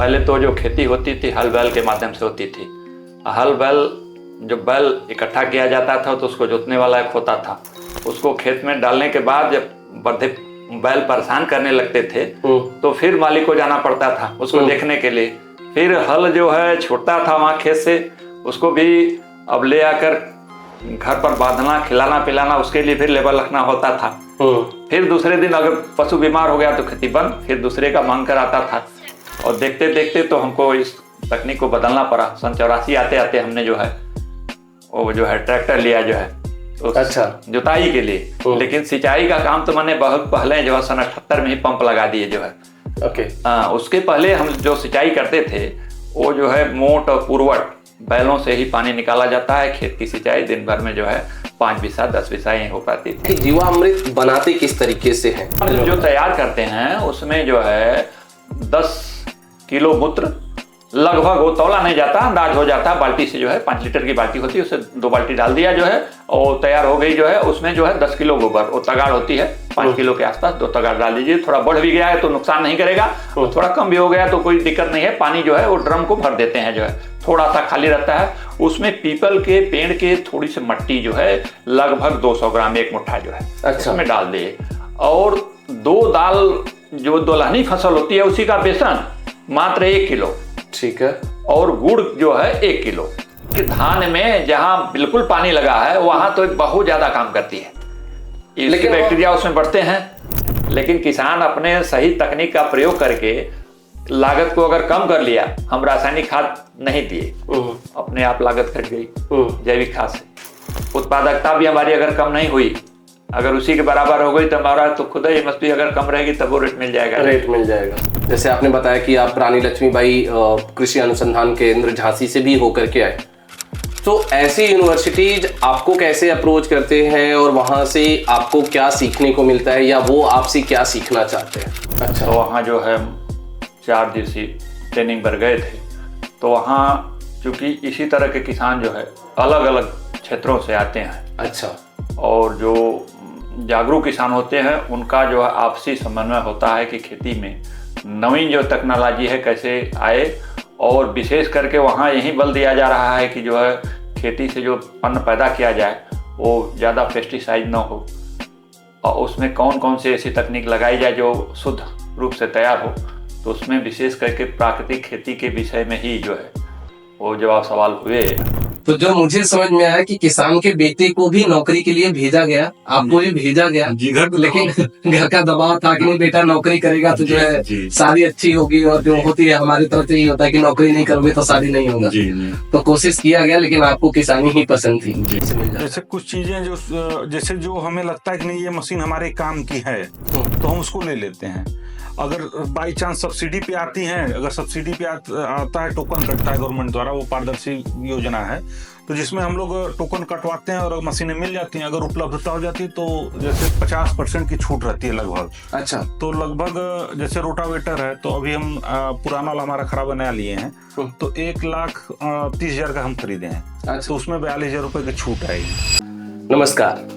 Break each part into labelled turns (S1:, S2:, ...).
S1: पहले तो जो खेती होती थी हल बैल के माध्यम से होती थी। हल बैल जो बैल इकट्ठा किया जाता था तो उसको जोतने वाला एक होता था, उसको खेत में डालने के बाद जब बड़े बैल परेशान करने लगते थे तो फिर मालिक को जाना पड़ता था उसको देखने के लिए। फिर हल जो है छूटता था वहाँ खेत से, उसको भी अब ले आकर घर पर बांधना, खिलाना पिलाना, उसके लिए फिर लेबर रखना होता था। फिर दूसरे दिन अगर पशु बीमार हो गया तो खेती बंद, फिर दूसरे का मांग कर आता था। और देखते देखते तो हमको इस तकनीक को बदलना पड़ा। सन 84 आते आते हमने जो है वो जो है ट्रैक्टर लिया जो है
S2: अच्छा
S1: जुताई के लिए। लेकिन सिंचाई का काम तो मैंने बहुत पहले जो है सन 78 में ही पंप लगा दिए जो है।
S2: ओके।
S1: उसके पहले हम जो सिंचाई करते थे वो जो है मोट और पुरवट बैलों से ही पानी निकाला जाता है। खेत की सिंचाई दिन भर में जो है 5 बीसा 10 बीसा ही हो पाती थी।
S2: जीवामृत बनाते किस तरीके से हैं?
S1: जो तैयार करते हैं उसमें जो है 10 किलो मूत्र, लगभग वो तौला नहीं जाता, अंदाज हो जाता है। बाल्टी से जो है 5 लीटर की बाल्टी होती है, उससे 2 बाल्टी डाल दिया जो है और तैयार हो गई जो है। उसमें जो है 10 किलो गोबर, वो तगाड़ होती है 5 किलो के आसपास, 2 तगाड़ डाल दीजिए। थोड़ा बढ़ भी गया है तो नुकसान नहीं करेगा, और थोड़ा कम भी हो गया तो कोई दिक्कत नहीं है। पानी जो है वो ड्रम को भर देते हैं जो है, थोड़ा सा खाली रहता है। उसमें पीपल के पेड़ के थोड़ी सी मट्टी जो है लगभग 200 ग्राम, 1 मुट्ठा जो है
S2: अच्छा।
S1: उसमें डाल दिए। और 2 दाल जो दलहनी फसल होती है उसी का बेसन मात्र 1 किलो, ठीक है। और गुड़ जो है 1 किलो। कि धान में जहाँ बिल्कुल पानी लगा है वहां तो बहुत ज्यादा काम करती है, लेकिन बैक्टीरिया उसमें बढ़ते हैं। लेकिन किसान अपने सही तकनीक का प्रयोग करके लागत को अगर कम कर लिया, हम रासायनिक खाद नहीं दिए, अपने आप लागत घट गई जैविक खाद से। उत्पादकता भी हमारी अगर कम नहीं हुई, अगर उसी के बराबर हो गई तो हमारा तो खुद ही एमएसपी अगर कम रहेगी तब वो रेट मिल जाएगा।
S2: जैसे आपने बताया कि आप रानी लक्ष्मीबाई कृषि अनुसंधान केंद्र झांसी से भी होकर के आए, तो ऐसी यूनिवर्सिटीज आपको कैसे अप्रोच करते हैं और वहाँ से आपको क्या सीखने को मिलता है या वो आपसे क्या सीखना चाहते हैं?
S1: अच्छा, तो वहाँ जो है 4 दिवसीय ट्रेनिंग पर गए थे, तो वहाँ चूँकि इसी तरह के किसान जो है अलग अलग क्षेत्रों से आते हैं।
S2: अच्छा।
S1: और जो जागरूक किसान होते हैं उनका जो है आपसी समन्वय होता है कि खेती में नवीन जो टेक्नोलॉजी है कैसे आए। और विशेष करके वहाँ यही बल दिया जा रहा है कि जो है खेती से जो अन्न पैदा किया जाए वो ज़्यादा पेस्टिसाइड न हो, और उसमें कौन कौन सी ऐसी तकनीक लगाई जाए जो शुद्ध रूप से तैयार हो। तो उसमें विशेष करके प्राकृतिक खेती के विषय में ही जो है वो जवाब सवाल हुए।
S2: तो जो मुझे समझ में आया कि किसान के बेटे को भी नौकरी के लिए भेजा गया, आपको भी भेजा गया, लेकिन घर का दबाव था कि नहीं बेटा नौकरी करेगा तो जो है शादी अच्छी होगी, और जो होती है हमारी तरफ से यही होता है कि नौकरी नहीं करोगे तो शादी नहीं होगा। तो कोशिश किया गया, लेकिन आपको किसानी ही पसंद थी।
S3: जैसे कुछ चीजें जो हमें लगता है कि नहीं ये मशीन हमारे काम की है तो हम उसको ले लेते हैं। अगर बाई चांस सब्सिडी पे आती हैं, अगर सब्सिडी पे आता है, टोकन कटता है गवर्नमेंट द्वारा, वो पारदर्शी योजना है, तो जिसमें हम लोग टोकन कटवाते हैं और मशीनें मिल जाती हैं। अगर उपलब्धता हो जाती है तो जैसे 50% की छूट रहती है लगभग। अच्छा। तो लगभग जैसे रोटावेटर है तो अभी हम पुराना वाला हमारा खराब नया लिए हैं, तो 1,30,000 का हम खरीदे हैं। अच्छा। तो उसमें 42,000 रुपए की छूट आएगी।
S2: नमस्कार,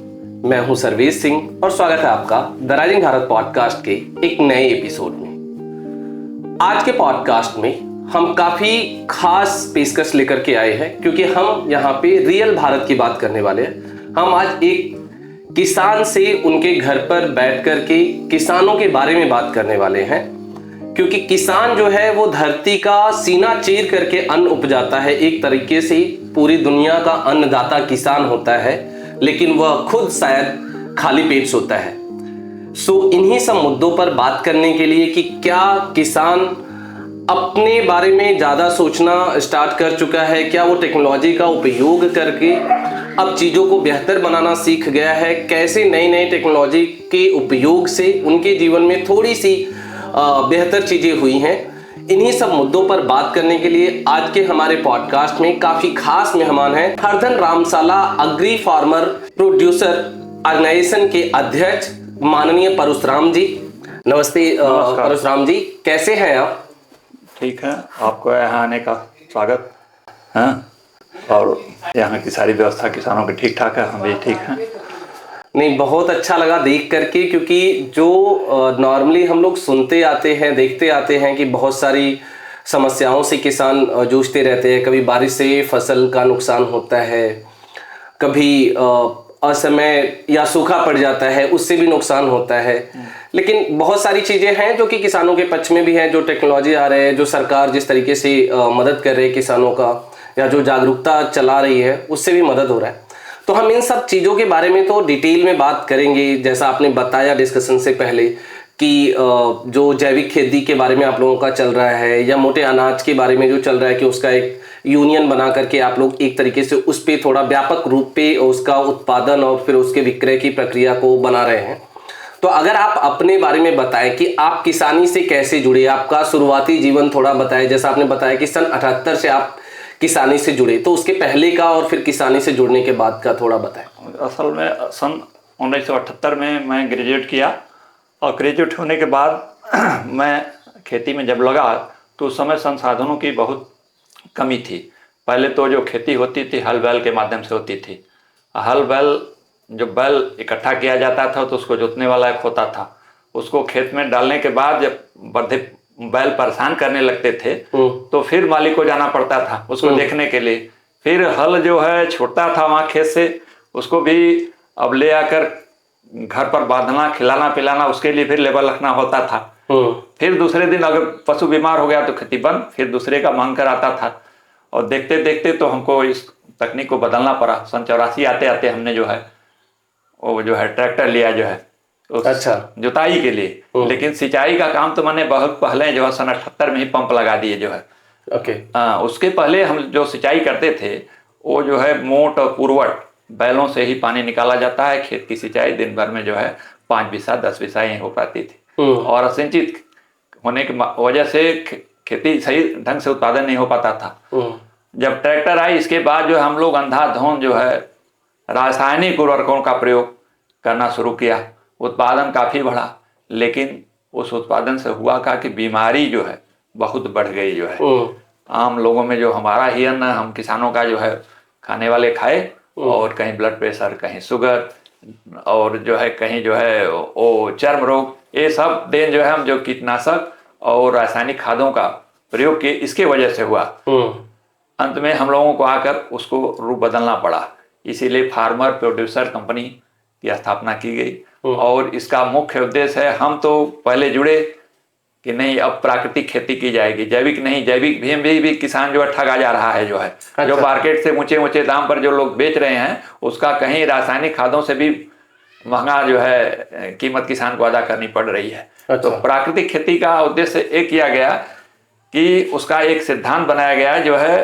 S2: मैं हूं सर्वेश सिंह और स्वागत है आपका द राइजिंग भारत पॉडकास्ट के एक नए एपिसोड में। आज के पॉडकास्ट में हम काफी खास पेशकश लेकर के आए हैं, क्योंकि हम यहाँ पे रियल भारत की बात करने वाले हैं। हम आज एक किसान से उनके घर पर बैठ कर के किसानों के बारे में बात करने वाले हैं, क्योंकि किसान जो है वो धरती का सीना चीर करके अन्न उपजाता है। एक तरीके से पूरी दुनिया का अन्नदाता किसान होता है, लेकिन वह खुद शायद खाली पेट सोता है। इन्हीं सब मुद्दों पर बात करने के लिए कि क्या किसान अपने बारे में ज़्यादा सोचना स्टार्ट कर चुका है, क्या वो टेक्नोलॉजी का उपयोग करके अब चीज़ों को बेहतर बनाना सीख गया है, कैसे नई नई टेक्नोलॉजी के उपयोग से उनके जीवन में थोड़ी सी बेहतर चीज़ें हुई हैं। इन्हीं सब मुद्दों पर बात करने के लिए आज के हमारे पॉडकास्ट में काफी खास मेहमान हैं। Haradhan रामशाला agree farmer producer organisation के अध्यक्ष माननीय परशुराम जी। नमस्ते परशुराम जी, कैसे हैं आप?
S1: ठीक है, आपको यहाँ आने का स्वागत है। और यहाँ की सारी व्यवस्था किसानों की ठीक ठाक है, हम भी ठीक हैं।
S2: नहीं, बहुत अच्छा लगा देख करके, क्योंकि जो नॉर्मली हम लोग सुनते आते हैं, देखते आते हैं कि बहुत सारी समस्याओं से किसान जूझते रहते हैं। कभी बारिश से फसल का नुकसान होता है, कभी असमय या सूखा पड़ जाता है, उससे भी नुकसान होता है। लेकिन बहुत सारी चीज़ें हैं जो कि किसानों के पक्ष में भी है। जो टेक्नोलॉजी आ रहे हैं, जो सरकार जिस तरीके से मदद कर रही है किसानों का, या जो जागरूकता चला रही है, उससे भी मदद हो रहा है। तो हम इन सब चीज़ों के बारे में तो डिटेल में बात करेंगे। जैसा आपने बताया डिस्कशन से पहले कि जो जैविक खेती के बारे में आप लोगों का चल रहा है, या मोटे अनाज के बारे में जो चल रहा है कि उसका एक यूनियन बना करके आप लोग एक तरीके से उस पर थोड़ा व्यापक रूप पे उसका उत्पादन और फिर उसके विक्रय की प्रक्रिया को बना रहे हैं। तो अगर आप अपने बारे में बताएं कि आप किसानी से कैसे जुड़े, आपका शुरुआती जीवन थोड़ा बताएं। जैसा आपने बताया कि सन 78 से आप किसानी से जुड़े, तो उसके पहले का और फिर किसानी से जुड़ने के बाद का थोड़ा बताएं।
S1: असल में सन 1978 में मैं ग्रेजुएट किया, और ग्रेजुएट होने के बाद मैं खेती में जब लगा तो उस समय संसाधनों की बहुत कमी थी। पहले तो जो खेती होती थी हल बैल के माध्यम से होती थी। हल बैल, जो बैल इकट्ठा किया जाता था तो उसको जोतने वाला एक होता था। उसको खेत में डालने के बाद जब बड़े बैल परेशान करने लगते थे तो फिर मालिक को जाना पड़ता था उसको देखने के लिए। फिर हल जो है छूटता था वहाँ खेत से, उसको भी अब ले आकर घर पर बांधना, खिलाना पिलाना, उसके लिए फिर लेबर रखना होता था। फिर दूसरे दिन अगर पशु बीमार हो गया तो खेती बंद, फिर दूसरे का मांग कर आता था। और देखते देखते तो हमको इस तकनीक को बदलना पड़ा। सन 84 आते आते हमने जो है वो जो है ट्रैक्टर लिया जो है
S2: अच्छा
S1: जुताई के लिए। लेकिन सिंचाई का काम तो मैंने बहुत पहले जो है सन 78 में ही पंप लगा दिए जो है।
S2: ओके।
S1: उसके पहले हम जो सिंचाई करते थे वो जो है मोट और पुरवट बैलों से ही पानी निकाला जाता है। खेत की सिंचाई दिन भर में जो है 5 बीसा 10 बीसा ही हो पाती थी। और असिंचित होने की वजह से खेती सही ढंग से उत्पादन नहीं हो पाता था। जब ट्रैक्टर आई इसके बाद जो हम लोग अंधाधुंध जो है रासायनिक उर्वरकों का प्रयोग करना शुरू किया। उत्पादन काफ़ी बढ़ा, लेकिन उस उत्पादन से हुआ क्या कि बीमारी जो है बहुत बढ़ गई जो है। आम लोगों में जो हमारा ही अन्न हम किसानों का जो है खाने वाले खाए, और कहीं ब्लड प्रेशर, कहीं शुगर, और जो है कहीं जो है वो चर्म रोग, ये सब देन जो है हम जो कीटनाशक और रासायनिक खादों का प्रयोग किए, इसके वजह से हुआ। अंत में हम लोगों को आकर उसको रूप बदलना पड़ा। इसीलिए फार्मर प्रोड्यूसर कंपनी की स्थापना की गई। और इसका मुख्य उद्देश्य है, हम तो पहले जुड़े कि नहीं अब प्राकृतिक खेती की जाएगी, जैविक नहीं। जैविक भी किसान जो है ठगा जा रहा है जो है। अच्छा। जो मार्केट से ऊंचे ऊंचे दाम पर जो लोग बेच रहे हैं उसका कहीं रासायनिक खादों से भी महंगा जो है कीमत किसान को अदा करनी पड़ रही है। अच्छा। तो प्राकृतिक खेती का उद्देश्य एक किया गया कि उसका एक सिद्धांत बनाया गया जो है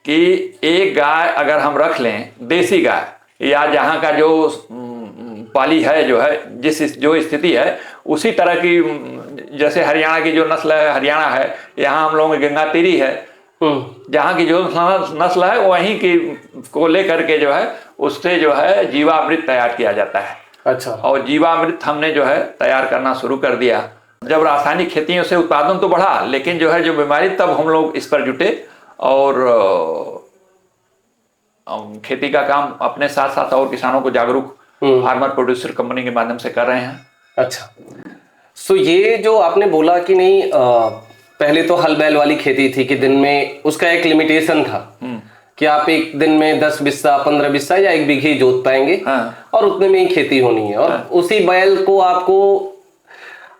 S1: कि एक गाय अगर हम रख लें, देसी गाय, या जहाँ का जो पाली है जो है जो स्थिति है उसी तरह की, जैसे हरियाणा की जो नस्ल है, हरियाणा है, यहाँ हम लोगों में गंगा तीरी है, जहाँ की जो नस्ल है वहीं की को लेकर के जो है उससे जो है जीवामृत तैयार किया जाता है।
S2: अच्छा।
S1: और जीवामृत हमने जो है तैयार करना शुरू कर दिया। जब रासायनिक खेतियों से उत्पादन तो बढ़ा, लेकिन जो है जो बीमारी, तब हम लोग इस पर जुटे और खेती का काम अपने साथ साथ और किसानों को जागरूक फार्मर प्रोड्यूसर कंपनी के माध्यम से कर रहे हैं।
S2: अच्छा। सो ये जो आपने बोला कि नहीं पहले तो हल बैल वाली खेती थी कि दिन में उसका एक लिमिटेशन था कि आप एक दिन में 10 बिस्सा 15 बिस्सा या 1 बीघे जोत पाएंगे। हाँ। और उतने में ही खेती होनी है। और हाँ। उसी बैल को आपको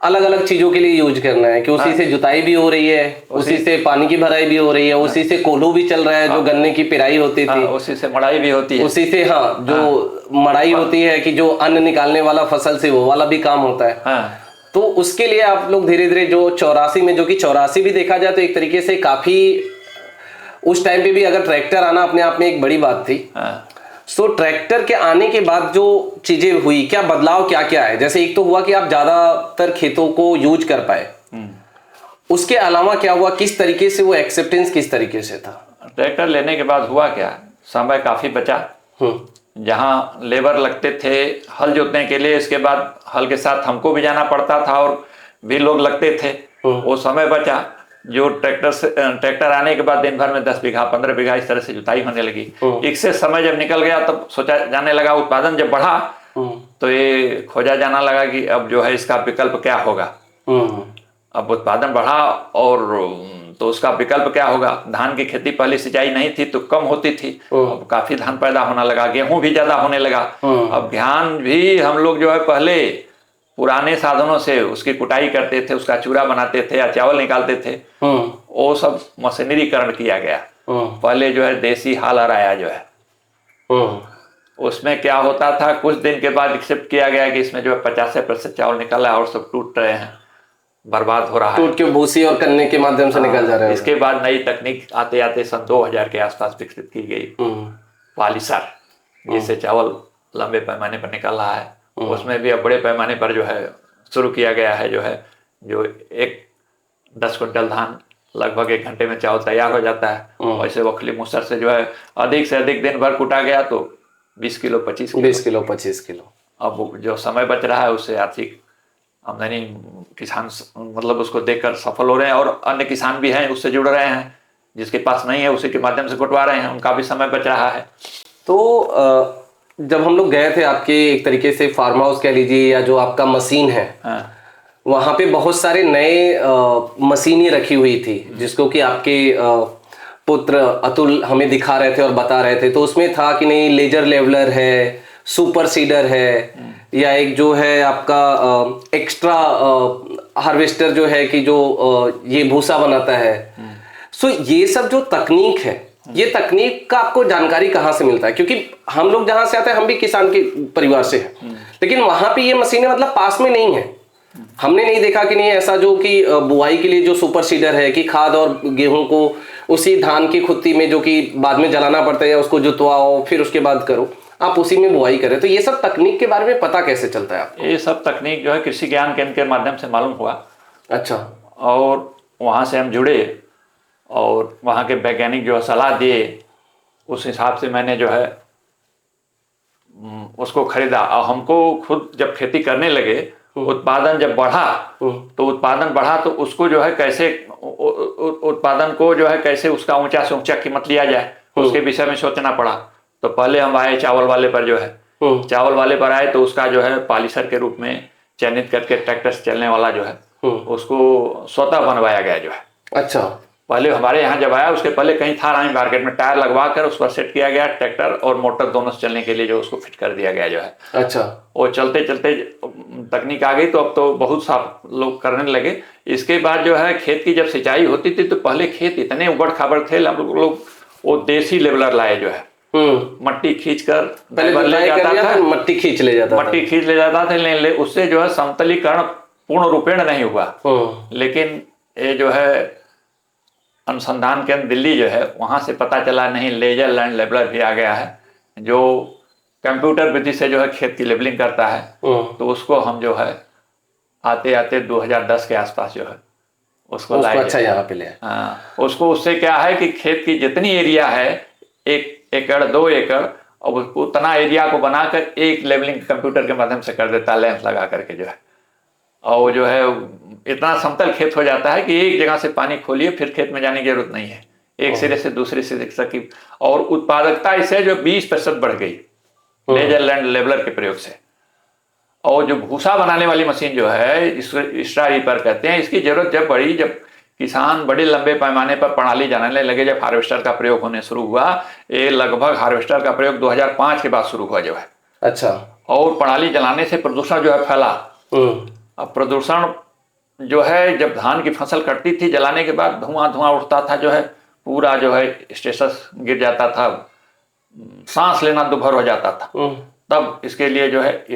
S2: अलग अलग चीजों के लिए यूज करना है कि उसी से जुताई भी हो रही है, उसी से पानी की भराई भी हो रही है, उसी से कोल्हू भी चल रहा है जो गन्ने की पिराई होती थी,
S1: उसी से मड़ाई भी होती है,
S2: उसी से जो मड़ाई होती है कि जो अन्न निकालने वाला फसल से वो वाला भी काम होता है। तो उसके लिए आप लोग धीरे धीरे जो 84 में, जो कि 84 भी देखा जाए तो एक तरीके से काफी उस टाइम पे भी अगर ट्रैक्टर आना अपने आप में एक बड़ी बात थी। सो ट्रैक्टर के आने के बाद जो चीजें हुई, क्या बदलाव क्या क्या है? जैसे एक तो हुआ कि आप ज्यादातर खेतों को यूज कर पाए, उसके अलावा क्या हुआ, किस तरीके से वो एक्सेप्टेंस किस तरीके से था?
S1: ट्रैक्टर लेने के बाद हुआ क्या, समय काफी बचा। जहाँ लेबर लगते थे हल जोतने के लिए, इसके बाद हल के साथ हमको भी जाना पड़ता था और भी लोग लगते थे, वो समय बचा। जो ट्रैक्टर आने के बाद दिन भर में 10 बीघा 15 बीघा इस तरह से जुताई होने लगी। इससे समय जब निकल गया तब सोचा जाने लगा, उत्पादन जब बढ़ा तो ये खोजा जाना लगा कि अब जो है इसका विकल्प क्या होगा। अब उत्पादन बढ़ा और तो उसका विकल्प क्या होगा? धान की खेती पहले सिंचाई नहीं थी तो कम होती थी, अब काफी धान पैदा होने लगा, गेहूं भी ज्यादा होने लगा। अब धान भी हम लोग जो है पहले पुराने साधनों से उसकी कुटाई करते थे, उसका चूरा बनाते थे या चावल निकालते थे, वो सब मशीनरीकरण किया गया। पहले जो है देसी हाल आया जो है, उसमें क्या होता था, कुछ दिन के बाद एक्सेप्ट किया गया कि इसमें जो है 50% चावल निकला है और सब टूट रहे हैं, बर्बाद हो रहा है,
S2: टूट के भूसी और कन्ने के माध्यम से निकल जा रहे हैं।
S1: इसके बाद नई तकनीक आते आते सन 2000 के आसपास विकसित की गई, पॉलिशर, जिससे चावल लंबे पैमाने पर निकल रहा है। उसमें भी अब बड़े पैमाने पर जो है शुरू किया गया है, जो है जो 10 क्विंटल धान लगभग 1 घंटे में चावल तैयार हो जाता है। वैसे वखली मूसर से जो है अधिक से अधिक दिन भर कुटा गया तो 20 किलो 25 किलो। अब जो समय बच रहा है उससे आर्थिक आमदनी किसान मतलब उसको देखकर सफल हो रहे हैं, और अन्य किसान भी हैं उससे जुड़ रहे हैं, जिसके पास नहीं है उसी के माध्यम से कुटवा रहे हैं, उनका भी समय बच रहा है।
S2: तो जब हम लोग गए थे आपके एक तरीके से फार्म हाउस कह लीजिए या जो आपका मशीन है, वहां पे बहुत सारे नए मशीनें रखी हुई थी, जिसको कि आपके पुत्र अतुल हमें दिखा रहे थे और बता रहे थे। तो उसमें था कि नहीं, लेजर लेवलर है, सुपर सीडर है, या एक जो है आपका एक्स्ट्रा हार्वेस्टर जो है कि जो ये भूसा बनाता है। सो ये सब जो तकनीक है, ये तकनीक का आपको जानकारी कहाँ से मिलता है? क्योंकि हम लोग जहां से आते हैं हम भी किसान के परिवार से हैं, लेकिन वहां पे ये मशीनें मतलब पास में नहीं है। हमने नहीं देखा कि नहीं ऐसा जो कि बुआई के लिए जो सुपर सीडर है कि खाद और गेहूं को उसी धान की खुत्ती में जो कि बाद में जलाना पड़ता है, उसको जुतवाओ फिर उसके बाद करो, आप उसी में बुआई करें। तो ये सब तकनीक के बारे में पता कैसे चलता है आपको?
S1: ये सब तकनीक जो है कृषि ज्ञान केंद्र के माध्यम से मालूम हुआ।
S2: अच्छा।
S1: और वहाँ से हम जुड़े और वहाँ के वैज्ञानिक जो सलाह दिए, उस हिसाब से मैंने जो है उसको खरीदा। और हमको खुद जब खेती करने लगे, उत्पादन जब बढ़ा तो उसको जो है कैसे उत्पादन को जो है कैसे उसका ऊंचा से ऊंचा कीमत लिया जाए, उसके विषय में सोचना पड़ा। तो पहले हम आए चावल वाले पर, जो है चावल वाले पर आए तो उसका जो है पॉलिशर के रूप में चयनित करके ट्रैक्टर से चलने वाला जो है उसको स्वतः बनवाया गया जो है।
S2: अच्छा।
S1: पहले हमारे यहाँ जब आया उसके पहले कहीं था नहीं मार्केट में, टायर लगवा कर उस पर सेट किया गया, ट्रैक्टर और मोटर दोनों से चलने के लिए जो उसको फिट कर दिया गया जो है।
S2: अच्छा।
S1: वो चलते चलते तकनीक आ गई तो अब तो बहुत सा लोग करने लगे। इसके बाद जो है खेत की जब सिंचाई होती थी तो पहले खेत इतने उबड़ खाबड़ थे, हम लोग वो देसी लेवलर लाए जो है, मट्टी खींच कर ले जाता था,
S2: मट्टी खींच ले जाता
S1: था, उससे जो है समतलीकरण पूर्ण रूपेण नहीं हुआ। लेकिन ये जो है अनुसंधान केंद्र दिल्ली जो है वहां से पता चला नहीं, लेजर लैंड लेबलर भी आ गया है जो कंप्यूटर विधि से जो है खेत की लेबलिंग करता है। तो उसको हम जो है आते आते 2010 के आसपास जो है उसको लाए।
S2: अच्छा, यहाँ पे ले।
S1: हाँ, उसको उससे क्या है कि खेत की जितनी एरिया है 1 एकड़ 2 एकड़, और उतना एरिया को बनाकर एक लेबलिंग कंप्यूटर के माध्यम से कर देता है, लेंस लगा करके जो है। और जो है इतना समतल खेत हो जाता है कि एक जगह से पानी खोलिए फिर खेत में जाने की जरूरत नहीं है, एक सिरे से दूसरे सिरे की। और उत्पादकता इससे जो 20% बढ़ गई लेजर लैंड लेबलर के प्रयोग से। और जो भूसा बनाने वाली मशीन जो है, इसको स्ट्रा रीपर कहते हैं, इसकी जरूरत जब बढ़ी, जब किसान बड़े लंबे पैमाने पर प्रणाली जानने लगे, जब हार्वेस्टर का प्रयोग होने शुरू हुआ, ये लगभग हार्वेस्टर का प्रयोग 2005 के बाद शुरू हुआ जो है।
S2: अच्छा।
S1: और प्रणाली जलाने से प्रदूषण जो है फैला। अब प्रदूषण जो है जब धान की फसल कटती थी, जलाने के बाद धुआं उठता था जो है, पूरा जो है स्टेटस गिर जाता था, सांस लेना दुभर हो जाता था। तब इसके लिए जो है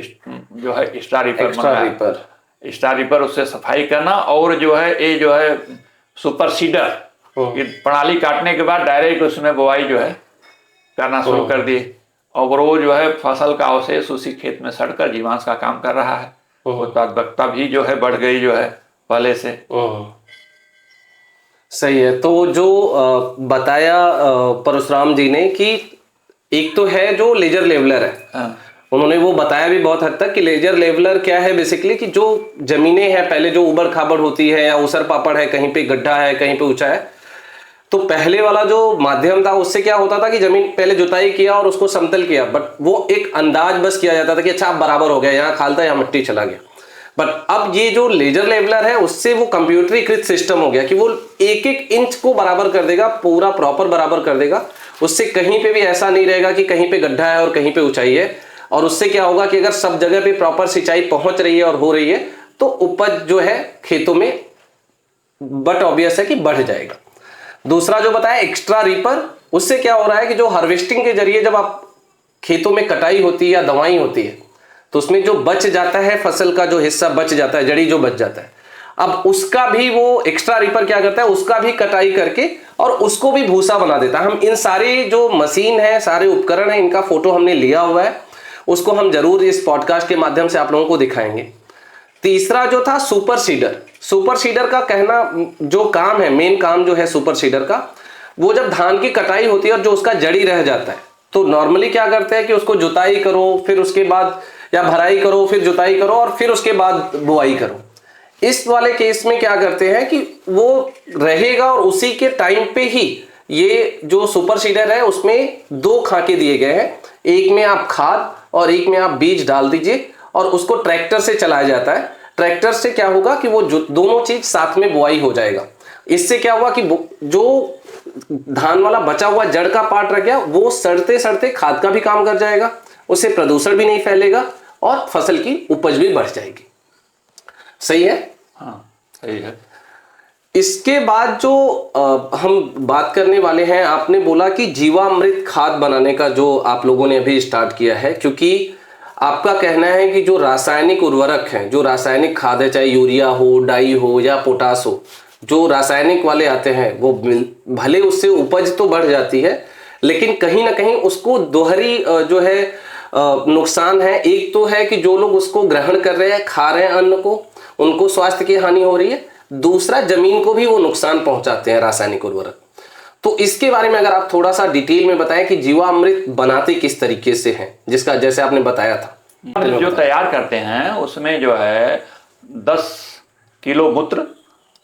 S1: स्टार रीपर उससे सफाई करना, और जो है ये जो है सुपर सीडर प्रणाली काटने के बाद डायरेक्ट उसमें बुआई जो है करना शुरू कर दी। और वो जो है फसल का अवशेष उसी खेत में सड़कर जीवांश का काम कर रहा है। उत्पादकता भी जो है बढ़ गई जो है पहले से।
S2: सही है। तो जो बताया परशुराम जी ने कि एक तो है जो लेजर लेवलर है, उन्होंने वो बताया भी बहुत हद तक कि लेजर लेवलर क्या है बेसिकली, कि जो जमीनें हैं पहले जो उबड़ खाबड़ होती है या ऊसर पापड़ है, कहीं पे गड्ढा है कहीं पे ऊंचा है, तो पहले वाला जो माध्यम था उससे क्या होता था कि जमीन पहले जुताई किया और उसको समतल किया, बट वो एक अंदाज बस किया जाता था कि अच्छा आप बराबर हो गया, यहाँ खाल था यहाँ मिट्टी चला गया। बट अब ये जो लेजर लेवलर है उससे वो कंप्यूटरीकृत सिस्टम हो गया कि वो एक एक इंच को बराबर कर देगा, पूरा प्रॉपर बराबर कर देगा। उससे कहीं पे भी ऐसा नहीं रहेगा कि कहीं पे गड्ढा है और कहीं पे ऊंचाई है। और उससे क्या होगा कि अगर सब जगह पे प्रॉपर सिंचाई पहुंच रही है और हो रही है तो उपज जो है खेतों में बट ऑब्वियस है कि बढ़ जाएगा। दूसरा जो बताया एक्स्ट्रा रीपर, उससे क्या हो रहा है कि जो हार्वेस्टिंग के जरिए जब आप खेतों में कटाई होती है या दवाई होती है तो उसमें जो बच जाता है, फसल का जो हिस्सा बच जाता है, जड़ी जो बच जाता है, अब उसका भी वो एक्स्ट्रा रीपर क्या करता है, उसका भी कटाई करके और उसको भी भूसा बना देता है। हम इन सारे जो मशीन है, सारे उपकरण है, इनका फोटो हमने लिया हुआ है, उसको हम जरूर इस पॉडकास्ट के माध्यम से आप लोगों को दिखाएंगे। तीसरा जो था सुपर सीडर। सुपर सीडर का कहना जो काम है, मेन काम जो है सुपर सीडर का, वो जब धान की कटाई होती है और जो उसका जड़ी रह जाता है तो नॉर्मली क्या करते हैं कि उसको जुताई करो, फिर उसके बाद या भराई करो, फिर जुताई करो और फिर उसके बाद बुआई करो। इस वाले केस में क्या करते हैं कि वो रहेगा और उसी के टाइम पे ही ये जो सुपर सीडर है उसमें 2 खाके दिए गए हैं, एक में आप खाद और एक में आप बीज डाल दीजिए और उसको ट्रैक्टर से चलाया जाता है। ट्रैक्टर से क्या होगा कि वो दोनों चीज साथ में बुआई हो जाएगा। इससे क्या हुआ कि जो धान वाला बचा हुआ जड़ का पार्ट रह गया वो सड़ते सड़ते खाद का भी काम कर जाएगा, उससे प्रदूषण भी नहीं फैलेगा और फसल की उपज भी बढ़ जाएगी। सही है?
S1: हाँ सही है।
S2: इसके बाद जो हम बात करने वाले हैं, आपने बोला कि जीवामृत खाद बनाने का जो आप लोगों ने अभी स्टार्ट किया है, क्योंकि आपका कहना है कि जो रासायनिक उर्वरक हैं, जो रासायनिक खाद है, चाहे यूरिया हो, डाई हो या पोटास हो, जो रासायनिक वाले आते हैं वो भले उससे उपज तो बढ़ जाती है लेकिन कहीं ना कहीं उसको दोहरी जो है नुकसान है। एक तो है कि जो लोग उसको ग्रहण कर रहे हैं, खा रहे हैं अन्न को, उनको स्वास्थ्य की हानि हो रही है। दूसरा, जमीन को भी वो नुकसान पहुंचाते हैं रासायनिक उर्वरक। तो इसके बारे में अगर आप थोड़ा सा डिटेल में बताएं कि जीवामृत बनाते किस तरीके से हैं, जिसका जैसे आपने बताया था।
S1: जो तैयार करते हैं उसमें जो है 10 किलो मूत्र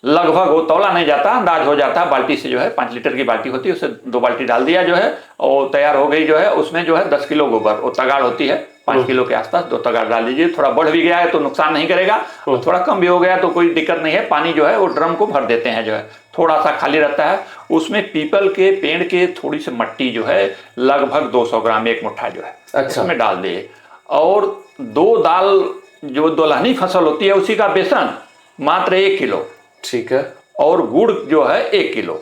S1: लगभग, वो तौला नहीं जाता, अंदाज हो जाता है, बाल्टी से जो है 5 लीटर की बाल्टी होती है, उसे 2 बाल्टी डाल दिया जो है और तैयार हो गई जो है। उसमें जो है 10 किलो गोबर, वो तगाड़ होती है 5 किलो के आसपास, 2 तगाड़ डाल दीजिए। थोड़ा बढ़ भी गया है तो नुकसान नहीं करेगा और थोड़ा कम भी हो गया तो कोई दिक्कत नहीं है। पानी जो है वो ड्रम को भर देते हैं, जो है थोड़ा सा खाली रहता है। उसमें पीपल के पेड़ के थोड़ी सी मट्टी जो है लगभग 200 ग्राम, 1 मुट्ठा जो है
S2: अच्छा।
S1: उसमें डाल दिए। और 2 दाल जो दलहनी फसल होती है उसी का बेसन मात्र 1 किलो,
S2: ठीक है,
S1: और गुड़ जो है 1 किलो,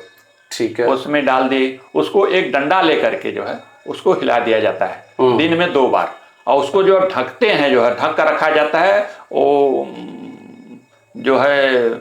S2: ठीक है,
S1: उसमें डाल दिए। उसको एक डंडा लेकर के जो है उसको हिला दिया जाता है दिन में 2 बार, और उसको जो ढकते हैं, जो है ढक कर रखा जाता है, वो जो है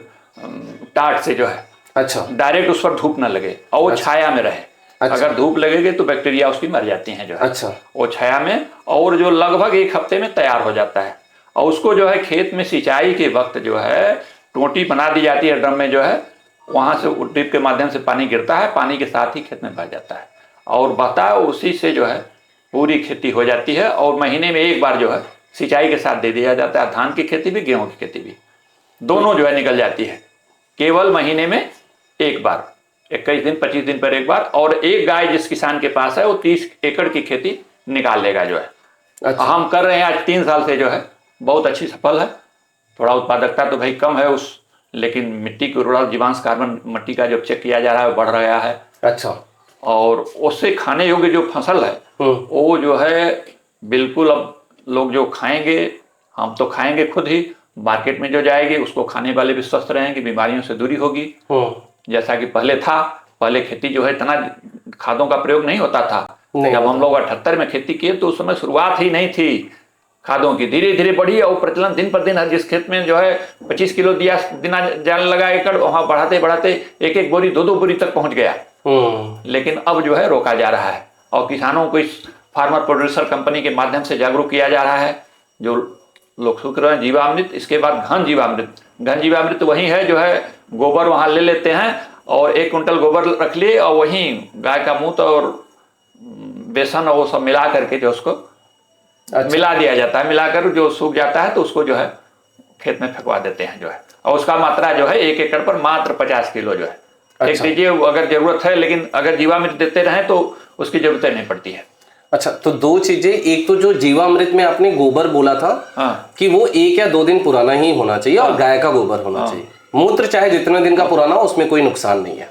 S1: टाट से जो है,
S2: अच्छा,
S1: डायरेक्ट उस पर धूप ना लगे और वो
S2: अच्छा।
S1: छाया में रहे।
S2: अच्छा।
S1: अगर धूप लगेगी तो बैक्टीरिया उसकी मर जाती हैं जो है।
S2: अच्छा।
S1: वो छाया में, और जो लगभग 1 हफ्ते में तैयार हो जाता है। और उसको जो है खेत में सिंचाई के वक्त जो है टोटी बना दी जाती है ड्रम में, जो है वहां से ड्रिप के माध्यम से पानी गिरता है, पानी के साथ ही खेत में बह जाता है और बहता है, उसी से जो है पूरी खेती हो जाती है। और महीने में 1 बार जो है सिंचाई के साथ दे दिया जाता है। धान की खेती भी, गेहूं की खेती भी, दोनों जो है निकल जाती है केवल महीने में 1 बार, 21 दिन 25 दिन पर 1 बार। और एक गाय जिस किसान के पास है वो 30 एकड़ की खेती निकाल लेगा जो है।
S2: अच्छा।
S1: हम कर रहे हैं आज 3 साल से, जो है बहुत अच्छी सफल है। थोड़ा उत्पादकता तो भाई कम है लेकिन मिट्टी की उर्वरता, जीवांश, कार्बन मिट्टी का जब चेक किया जा रहा है बढ़ रहा है।
S2: अच्छा।
S1: और उससे खाने योग्य जो फसल है वो जो है बिल्कुल, अब लोग जो खाएंगे, हम तो खाएंगे खुद ही, मार्केट में जो जाएगी उसको खाने वाले भी स्वस्थ रहेंगे, बीमारियों से दूरी होगी। जैसा कि पहले था, पहले खेती जो है इतना खादों का प्रयोग नहीं होता था। जब हम लोग 78 में खेती किए तो उस समय शुरुआत ही नहीं थी खादों की, धीरे धीरे बढ़ी और प्रचलन दिन पर दिन हर जिस खेत में जो है 25 किलो दिया देना जाने लगा एकड़, वहां बढ़ाते बढ़ाते 1-1 बोरी 2-2 बोरी तक पहुंच गया। लेकिन अब जो है रोका जा रहा है और किसानों को इस फार्मर प्रोड्यूसर कंपनी के माध्यम से जागरूक किया जा रहा है। जो लोग सूख रहे हैं जीवामृत, इसके बाद घन जीवामृत। घन जीवामृत वही है जो है गोबर वहां ले लेते हैं और 1 कुंटल गोबर रख लिए और वहीं गाय का मूत्र और बेसन और वो सब मिला करके जो उसको मिला दिया जाता है। मिलाकर जो सूख जाता है तो उसको जो है खेत में फेंकवा देते हैं जो है। और उसका मात्रा जो है 1 एकड़ पर मात्र 50 किलो जो है फेंक दीजिए अगर जरूरत है। लेकिन अगर जीवामृत देते रहें तो उसकी जरूरत नहीं पड़ती है।
S2: अच्छा, तो दो चीजें, एक तो जो जीवामृत में आपने गोबर बोला था
S1: हाँ
S2: कि वो 1 या 2 दिन पुराना ही होना चाहिए और गाय का गोबर होना चाहिए। मूत्र चाहे जितने दिन का पुराना हो, उसमें कोई नुकसान नहीं है।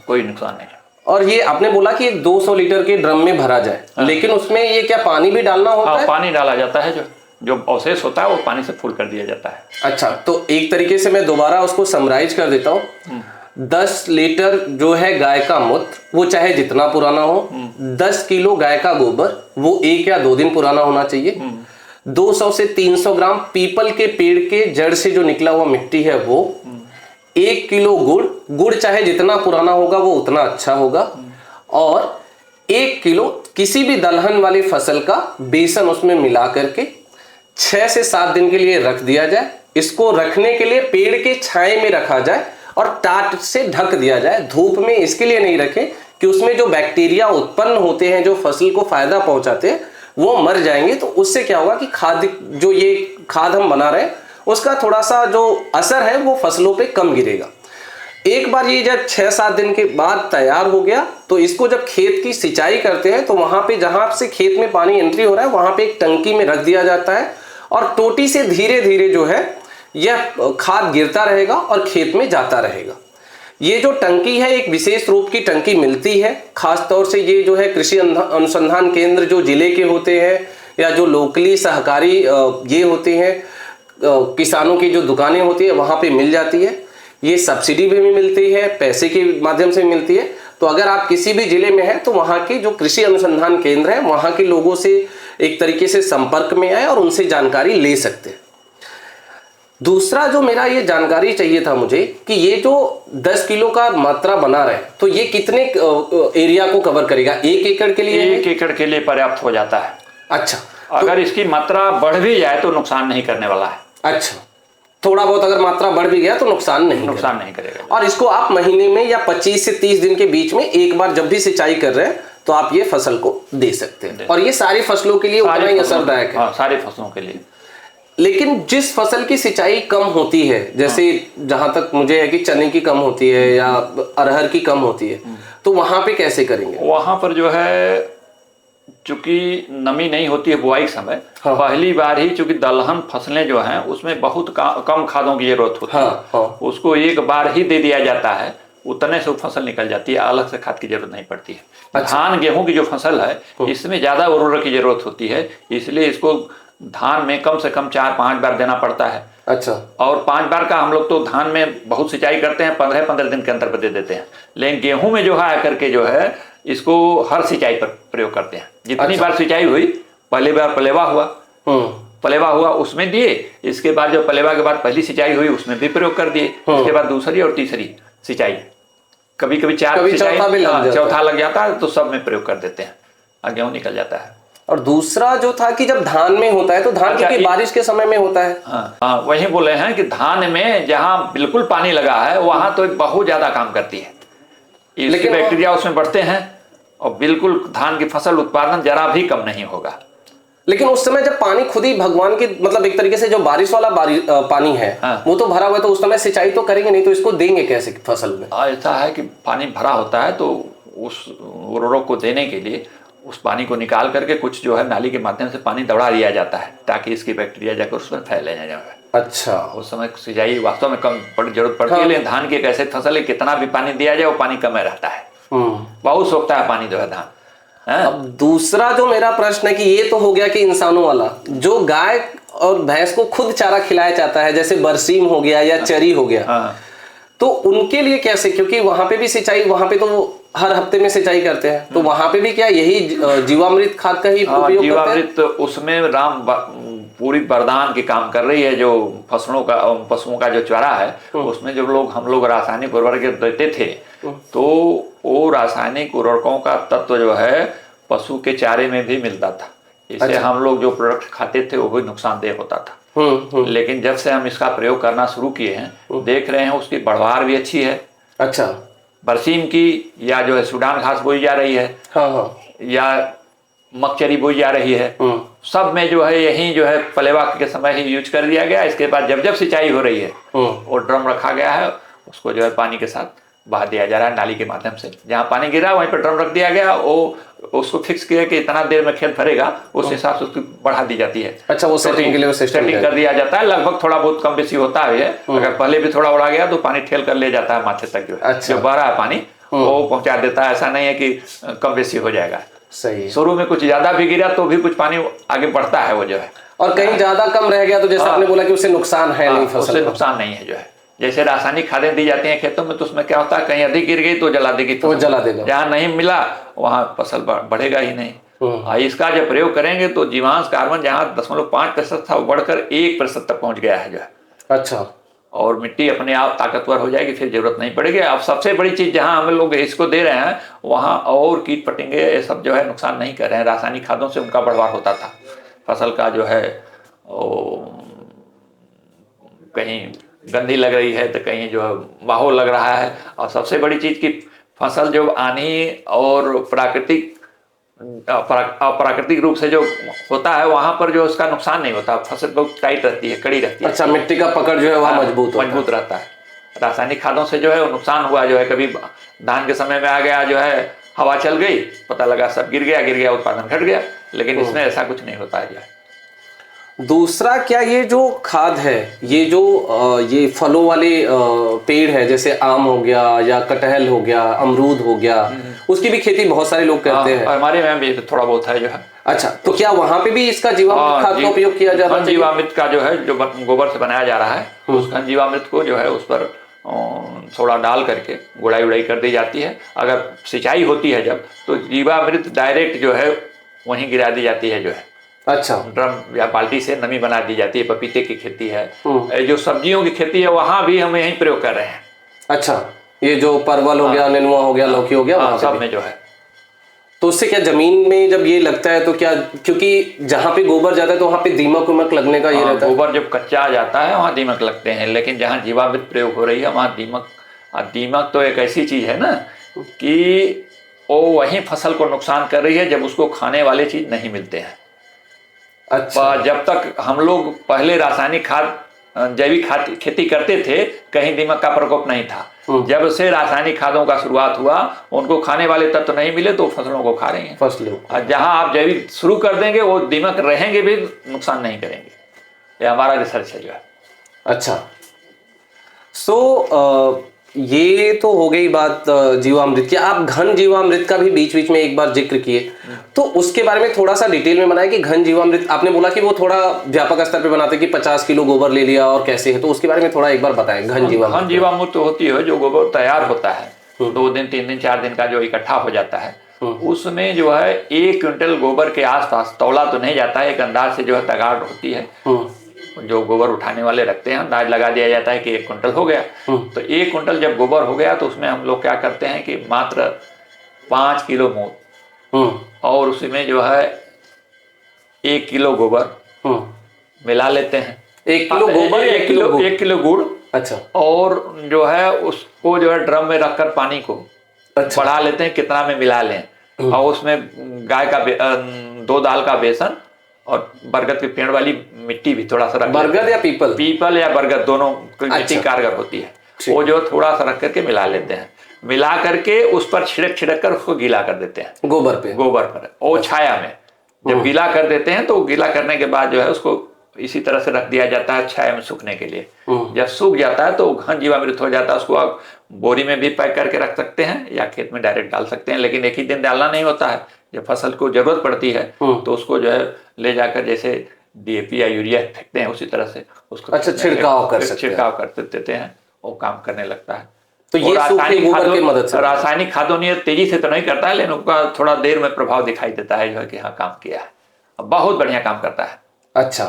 S1: कोई नुकसान नहीं है।
S2: और ये आपने बोला कि 200 लीटर के ड्रम में भरा जाए, लेकिन उसमें ये क्या पानी भी डालना होता है?
S1: पानी डाला जाता है, जो अवशेष होता है वो पानी से फुल कर दिया जाता है।
S2: अच्छा, तो एक तरीके से मैं दोबारा उसको समराइज कर देता हूँ। 10 लीटर जो है गाय का मूत्र, वो चाहे जितना पुराना हो। 10 किलो गाय का गोबर, वो 1 या 2 दिन पुराना होना चाहिए। 200 से 300 ग्राम पीपल के पेड़ के जड़ से जो निकला हुआ मिट्टी है वो। 1 किलो गुड़ चाहे जितना पुराना होगा वो उतना अच्छा होगा। और 1 किलो किसी भी दलहन वाली फसल का बेसन उसमें मिला करके 6 से 7 दिन के लिए रख दिया जाए। इसको रखने के लिए पेड़ के छाए में रखा जाए और टाट से ढक दिया जाए। धूप में इसके लिए नहीं रखें कि उसमें जो बैक्टीरिया उत्पन्न होते हैं जो फसल को फायदा पहुंचाते हैं वो मर जाएंगे। तो उससे क्या होगा कि जो ये खाद हम बना रहे हैं उसका थोड़ा सा जो असर है वो फसलों पे कम गिरेगा। एक बार ये जब 6-7 दिन के बाद तैयार हो गया तो इसको जब खेत की सिंचाई करते हैं तो वहां पे जहां से खेत में पानी एंट्री हो रहा है वहां पे एक टंकी में रख दिया जाता है और टोटी से धीरे धीरे जो है यह खाद गिरता रहेगा और खेत में जाता रहेगा। ये जो टंकी है एक विशेष रूप की टंकी मिलती है, खासतौर से ये जो है कृषि अनुसंधान केंद्र जो जिले के होते हैं या जो लोकली सहकारी ये होते हैं, किसानों की जो दुकानें होती है वहां पे मिल जाती है। ये सब्सिडी भी मिलती है, पैसे के माध्यम से मिलती है। तो अगर आप किसी भी जिले में हैं तो वहाँ के जो कृषि अनुसंधान केंद्र है वहाँ के लोगों से एक तरीके से संपर्क में आए और उनसे जानकारी ले सकते हैं। दूसरा जो मेरा ये जानकारी चाहिए था मुझे कि ये जो 10 किलो का मात्रा बना रहे हैं तो ये कितने एरिया को कवर करेगा? 1 एकड़ के लिए?
S1: 1 एकड़ के लिए पर्याप्त हो जाता है।
S2: अच्छा,
S1: अगर इसकी मात्रा बढ़ भी जाए तो नुकसान नहीं करने वाला है।
S2: अच्छा, थोड़ा बहुत अगर मात्रा बढ़ भी गया तो नुकसान नहीं
S1: करेगा।
S2: और इसको आप महीने में या 25 से 30 दिन के बीच में एक बार जब भी सिंचाई कर रहे हैं तो आप ये फसल को दे सकते हैं। और ये सारी फसलों के लिए उतना ही असरदायक है।
S1: सारी फसलों के लिए।
S2: लेकिन जिस फसल की सिंचाई कम होती है, जैसे जहां तक मुझे है कि चने की कम होती है या अरहर की कम होती है, तो वहां पे कैसे करेंगे?
S1: वहां पर जो है चूंकि नमी नहीं होती है बुआई समय,
S2: हाँ।
S1: पहली बार ही चूंकि दलहन फसलें जो हैं उसमें बहुत कम खादों की जरूरत होती है।
S2: हाँ।
S1: उसको एक बार ही दे दिया जाता है, उतने से फसल निकल जाती है, अलग से खाद की जरूरत नहीं पड़ती है।
S2: अच्छा।
S1: धान गेहूं की जो फसल है इसमें ज्यादा उर्वरक की जरूरत होती है, इसलिए इसको धान में कम से कम 4-5 बार देना पड़ता है।
S2: अच्छा।
S1: और 5 बार का हम लोग तो धान में बहुत सिंचाई करते हैं, 15-15 दिन के अंतर पर दे देते हैं। लेकिन गेहूं में जो है आकर के जो है इसको हर सिंचाई पर प्रयोग करते हैं। जितनी बार सिंचाई हुई, पहली बार पलेवा हुआ उसमें दिए, इसके बाद जो पलेवा के बाद पहली सिंचाई हुई उसमें भी प्रयोग कर दिए, इसके बाद दूसरी और तीसरी सिंचाई, कभी कभी चौथा लग जाता है तो सब में प्रयोग कर देते हैं और गेहूं निकल जाता है।
S2: और दूसरा जो था कि जब धान में होता है तो धान की बारिश के समय में होता है।
S1: हाँ, वही बोले हैं कि धान में जहाँ बिल्कुल पानी लगा है वहां तो बहुत ज्यादा काम करती है, लेकिन बैक्टीरिया उसमें बढ़ते हैं और बिल्कुल धान की फसल उत्पादन जरा भी कम नहीं होगा।
S2: लेकिन उस समय जब पानी खुद ही भगवान की मतलब एक तरीके से जो बारिश वाला पानी है, हाँ। वो तो भरा हुआ है, तो उस समय सिंचाई तो करेंगे नहीं, तो इसको देंगे कैसे फसल में?
S1: ऐसा है कि पानी भरा होता है तो उस उर्वरक को देने के लिए उस पानी को निकाल करके कुछ जो है नाली के माध्यम से पानी दौड़ा दिया जाता है ताकि इसकी बैक्टीरिया जाकर उसमें फैले ना जाए।
S2: अच्छा।
S1: उस समय सिंचाई वास्तव में कम जरूरत पड़ती है, लेकिन धान की एक ऐसे फसल है कितना भी पानी दिया जाए वो पानी कम रहता है, बहुत सोखता है पानी जो है धान।
S2: अब दूसरा जो मेरा प्रश्न है कि ये तो हो गया कि इंसानों वाला, जो गाय और भैंस को खुद चारा खिलाया जाता है जैसे बरसीम हो गया या चरी हो गया, तो उनके लिए कैसे? क्योंकि वहां पे भी सिंचाई, वहां पे तो हर हफ्ते में सिंचाई करते हैं, तो वहां पे भी क्या यही जीवामृत खाद का ही उपयोग करते हैं?
S1: जीवामृत उसमें राम पूरी वरदान के काम कर रही है। जो पशुओं का जो चारा है उसमें जब हम लोग रासायनिक उर्वरक देते थे तो वो रासायनिक उर्वरकों का तत्व जो है पशु के चारे में भी मिलता था, इससे हम लोग जो प्रोडक्ट खाते थे वो भी नुकसानदेह होता था। लेकिन जब से हम इसका प्रयोग करना शुरू किए हैं देख रहे हैं उसकी बढ़वार भी अच्छी है।
S2: अच्छा।
S1: बरसीम की या जो है सूडान घास बोई जा रही है, या मकचरी बोई जा रही है, सब में जो है यही जो है पलेवा के समय ही यूज कर दिया गया। इसके बाद जब सिंचाई हो रही है वो ड्रम रखा गया है, उसको जो है पानी के साथ बहा दिया जा रहा है नाली के माध्यम से। जहाँ पानी गिरा वहीं पर ड्रम रख दिया गया, वो उसको फिक्स किया कि इतना देर में खेत भरेगा, उस हिसाब से उसकी बढ़ा दी जाती है।
S2: अच्छा, वो सेटिंग के लिए
S1: सेटिंग कर दिया जाता है। लगभग थोड़ा बहुत कम बेसी होता है। अगर पहले भी थोड़ा उड़ा गया तो पानी ठेल कर ले जाता है माथे तक, जो है जो बह रहा है पानी वो पहुंचा देता है। ऐसा नहीं है कि कम बेसी हो जाएगा।
S2: सही।
S1: शुरू में कुछ ज्यादा भी गिरा तो भी कुछ पानी आगे बढ़ता है वो जो है,
S2: और कहीं ज्यादा कम रह गया तो जैसे आपने बोला कि उससे नुकसान है नहीं, फसल
S1: उससे नुकसान नहीं है जो है। जैसे रासायनिक खादें दी जाती हैं खेतों में तो उसमें क्या होता है, कहीं अधिक गिर गई तो जला देगी,
S2: तो जला देगा।
S1: जहाँ नहीं मिला वहाँ फसल बढ़ेगा ही नहीं। इसका जब प्रयोग करेंगे तो जीवांश कार्बन जहाँ 0.5% था वो बढ़कर 1% तक पहुंच गया है जो है।
S2: अच्छा।
S1: और मिट्टी अपने आप ताकतवर हो जाएगी, फिर जरूरत नहीं पड़ेगी। अब सबसे बड़ी चीज जहाँ हम लोग इसको दे रहे हैं वहाँ और कीट पतंगे ये सब जो है नुकसान नहीं कर रहे हैं। रासायनिक खादों से उनका बढ़वार होता था, फसल का जो है कहीं गंदी लग रही है तो कहीं जो माहौल लग रहा है। और सबसे बड़ी चीज की फसल जो आनी और अप्राकृतिक रूप से जो होता है वहां पर जो उसका नुकसान नहीं होता, फसल बहुत टाइट रहती है, कड़ी रहती है।
S2: अच्छा, मिट्टी का पकड़ जो है वह मजबूत
S1: रहता है। रासायनिक खादों से जो है वो नुकसान हुआ जो है, कभी धान के समय में आ गया जो है, हवा चल गई, पता लगा सब गिर गया, उत्पादन घट गया। लेकिन इसमें ऐसा कुछ नहीं होता है जो है।
S2: दूसरा, क्या ये जो खाद है, ये जो ये फलों वाले पेड़ है, जैसे आम हो गया या कटहल हो गया, अमरूद हो गया, उसकी भी खेती बहुत सारे लोग करते हैं।
S1: हमारे यहाँ भी थोड़ा बहुत है जो है।
S2: अच्छा, तो क्या वहां पे भी इसका जीवामृत खाद का उपयोग किया जाता है?
S1: जीवामृत का जो है, जो गोबर से बनाया जा रहा है उसका जीवामृत को जो है उस पर थोड़ा डाल करके गुड़ाई कर दी जाती है। अगर सिंचाई होती है जब तो जीवामृत डायरेक्ट जो है वहीं गिरा दी जाती है जो है।
S2: अच्छा।
S1: ड्रम या बाल्टी से नमी बना दी जाती है। पपीते की खेती है, जो सब्जियों की खेती है वहां भी हम यही प्रयोग कर रहे हैं।
S2: अच्छा, ये जो परवल हो गया, नेनुआ हो गया, लौकी हो गया,
S1: सब में जो है।
S2: तो उससे क्या जमीन में जब ये लगता है तो क्या, क्योंकि जहाँ पे गोबर जाता है तो वहाँ पे दीमक उमक लगने का ये रहता है?
S1: गोबर जब कच्चा जाता है वहाँ दीमक लगते हैं, लेकिन जहाँ जीवामृत प्रयोग हो रही है वहाँ दीमक तो एक ऐसी चीज है ना कि वो वही फसल को नुकसान कर रही है जब उसको खाने वाले चीज नहीं मिलते हैं।
S2: अच्छा।
S1: जब तक हम लोग पहले रासायनिक खाद जैविक खाद खेती करते थे कहीं दीमक का प्रकोप नहीं था। जब से रासायनिक खादों का शुरुआत हुआ उनको खाने वाले तत्व तो नहीं मिले तो फसलों को खा रही हैं फसलों। और जहां आप जैविक शुरू कर देंगे वो दीमक रहेंगे भी नुकसान नहीं करेंगे। ये हमारा रिसर्च है जो है।
S2: अच्छा, ये तो हो गई बात जीवामृत की। आप घन जीवामृत का भी बीच बीच में एक बार जिक्र किए, तो उसके बारे में थोड़ा सा डिटेल में बनाए कि घन जीवामृत आपने बोला कि वो थोड़ा व्यापक स्तर पे बनाते कि 50 किलो गोबर ले लिया और कैसे है, तो उसके बारे में थोड़ा एक बार बताएं। घन
S1: जीवामृत तो होती है जो गोबर तैयार होता है 2 दिन 3 दिन 4 दिन का जो इकट्ठा हो जाता है, उसमें जो है 1 क्विंटल गोबर के आसपास, तौला तो नहीं जाता है, एक अंदाज से जो है तगाड़ होती है, जो गोबर उठाने वाले रखते हैं अंदाज लगा दिया जाता है कि 1 क्विंटल हो गया। तो 1 क्विंटल जब गोबर हो गया तो उसमें हम लोग क्या करते हैं कि मात्र 5 किलो मूल और उसमें जो है 1 किलो गोबर मिला लेते हैं।
S2: 1 किलो गोबर,
S1: 1 किलो गुड़। अच्छा। और जो है उसको जो है ड्रम में रखकर पानी को बढ़ा लेते हैं कितना में मिला लें, और उसमें गाय का 2 दाल का बेसन और बरगद के पेड़ वाली मिट्टी भी थोड़ा सा रख,
S2: बरगद या पीपल
S1: या बरगद दोनों मिट्टी कारगर होती है, वो जो थोड़ा सा रख करके मिला लेते हैं। मिला करके उस पर छिड़क कर उसको गीला कर देते हैं गोबर पर और छाया में जब गीला कर देते हैं तो गीला करने के बाद जो है उसको इसी तरह से रख दिया जाता है छाया में सूखने के लिए। जब सूख जाता है तो घन जीवामृत हो जाता है। उसको आप बोरी में भी पैक करके रख सकते हैं या खेत में डायरेक्ट डाल सकते हैं, लेकिन एक ही दिन डालना नहीं होता है। जब फसल को जरूरत पड़ती है तो उसको जो है ले जाकर जैसे DAP या यूरिया फेंकते हैं उसी तरह से उसको
S2: अच्छा छिड़काव
S1: कर देते हैं, वो काम करने लगता है।
S2: तो ये
S1: रासायनिक खादों ने तेजी से तो नहीं करता है, लेकिन उसका थोड़ा देर में प्रभाव दिखाई देता है जो है कि हाँ काम किया है, बहुत बढ़िया काम करता है।
S2: अच्छा,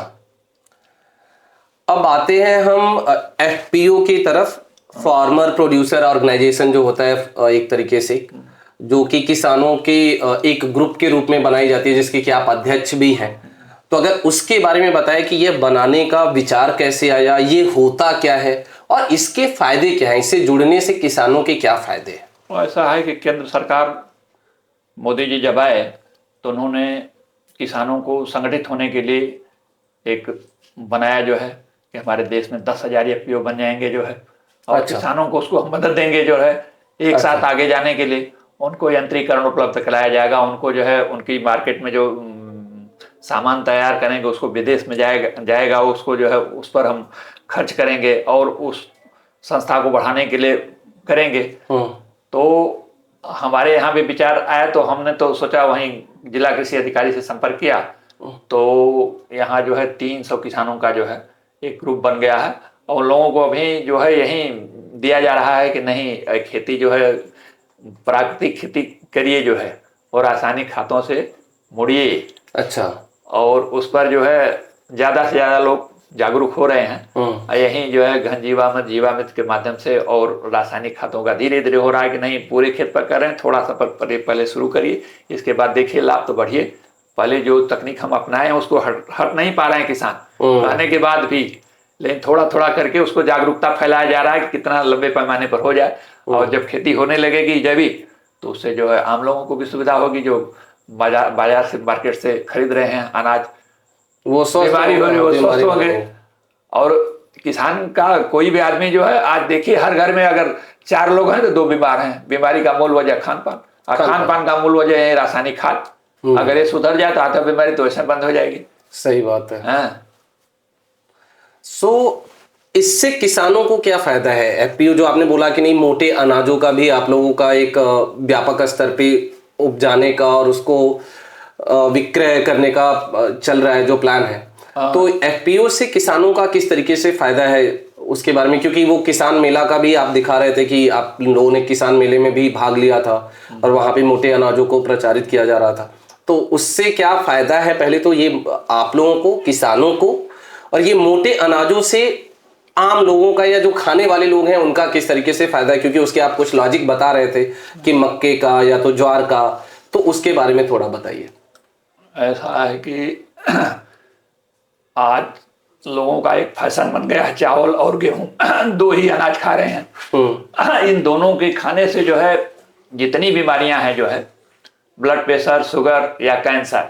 S2: अब आते हैं हम FPO की तरफ, फार्मर प्रोड्यूसर ऑर्गेनाइजेशन जो होता है एक तरीके से, जो कि किसानों के एक ग्रुप के रूप में बनाई जाती है जिसके कि आप अध्यक्ष भी हैं। तो अगर उसके बारे में बताएं कि ये बनाने का विचार कैसे आया, ये होता क्या है और इसके फायदे क्या हैं, इससे जुड़ने से किसानों के क्या फायदे हैं?
S1: ऐसा है कि केंद्र सरकार मोदी जी जब आए तो उन्होंने किसानों को संगठित होने के लिए एक बनाया जो है कि हमारे देश में 10,000 FPO बन जाएंगे जो है, और किसानों को उसको हम मदद देंगे जो है एक साथ आगे जाने के लिए उनको यंत्रीकरण उपलब्ध कराया जाएगा। उनको जो है उनकी मार्केट में जो सामान तैयार करेंगे उसको विदेश में जाएगा उसको जो है उस पर हम खर्च करेंगे और उस संस्था को बढ़ाने के लिए करेंगे। तो हमारे यहाँ भी विचार आया तो हमने तो सोचा वहीं जिला कृषि अधिकारी से संपर्क किया तो यहाँ जो है 300 किसानों का जो है एक ग्रुप बन गया है और लोगों को अभी जो है यही दिया जा रहा है कि नहीं खेती जो है प्राकृतिक खेती करिए जो है और रासायनिक खादों से मुड़िए।
S2: अच्छा।
S1: और उस पर जो है ज़्यादा से ज़्यादा लोग जागरूक हो रहे हैं। यही जो है घन जीवामृत के माध्यम से और रासायनिक खादों का धीरे धीरे हो रहा है कि नहीं पूरे खेत पर कर रहे हैं, थोड़ा सा पहले शुरू करिए, इसके बाद देखिए लाभ तो बढ़िए। पहले जो तकनीक हम अपनाए हैं उसको हट नहीं पा रहे हैं किसान कहने के बाद भी, लेकिन थोड़ा थोड़ा करके उसको जागरूकता फैलाया जा रहा है कि कितना लंबे पैमाने पर हो जाए। और जब खेती होने लगेगी जैविक तो उससे जो है आम लोगों को भी सुविधा होगी जो बाजार से मार्केट से खरीद रहे हैं अनाज,
S2: वो
S1: बीमारी हो रही, वो स्वस्थ होंगे। और किसान का कोई भी आदमी जो है आज देखिए हर घर में अगर 4 लोग हैं तो 2 बीमार हैं। बीमारी का मूल वजह खान पान और खान पान का मूल वजह है रासायनिक खाद। अगर ये सुधर जाए तो आता बीमारी तो ऐसे बंद हो जाएगी।
S2: सही बात है। इससे किसानों को क्या फायदा है? एफपीओ जो आपने बोला कि नहीं मोटे अनाजों का भी आप लोगों का एक व्यापक स्तर पे उपजाने का और उसको विक्रय करने का चल रहा है जो प्लान है, तो एफपीओ से किसानों का किस तरीके से फायदा है उसके बारे में, क्योंकि वो किसान मेला का भी आप दिखा रहे थे कि आप लोगों ने किसान मेले में भी भाग लिया था और वहां पे मोटे अनाजों को प्रचारित किया जा रहा था, तो उससे क्या फायदा है पहले तो ये आप लोगों को, किसानों को, और ये मोटे अनाजों से आम लोगों का या जो खाने वाले लोग हैं उनका किस तरीके से फायदा है? क्योंकि उसके आप कुछ लॉजिक बता रहे थे कि मक्के का या तो ज्वार का, तो उसके बारे में थोड़ा बताइए।
S1: ऐसा है कि आज लोगों का एक फैशन बन गया है चावल और गेहूं 2 ही अनाज खा रहे हैं। इन दोनों के खाने से जो है जितनी बीमारियां हैं जो है ब्लड प्रेशर, शुगर या कैंसर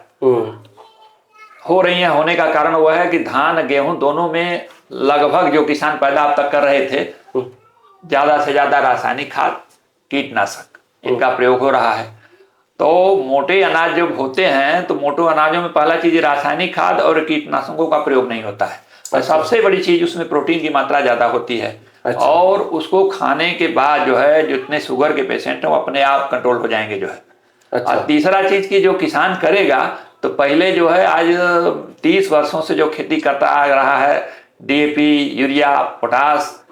S1: हो रही हैं, होने का कारण वह है कि धान गेहूं दोनों में लगभग जो किसान पैदा अब तक कर रहे थे ज्यादा से ज्यादा रासायनिक खाद, कीटनाशक इनका प्रयोग हो रहा है। तो मोटे अनाज जब होते हैं तो मोटे अनाजों में पहला चीज रासायनिक खाद और कीटनाशकों का प्रयोग नहीं होता है। और सबसे बड़ी चीज उसमें प्रोटीन की मात्रा ज्यादा होती है। और उसको खाने के बाद जो है जितने शुगर के पेशेंट हैं वो अपने आप कंट्रोल हो जाएंगे जो है। और तीसरा चीज की जो किसान करेगा तो पहले जो है आज 30 वर्षों से जो खेती करता आ रहा है डीएपी, यूरिया, पोटास,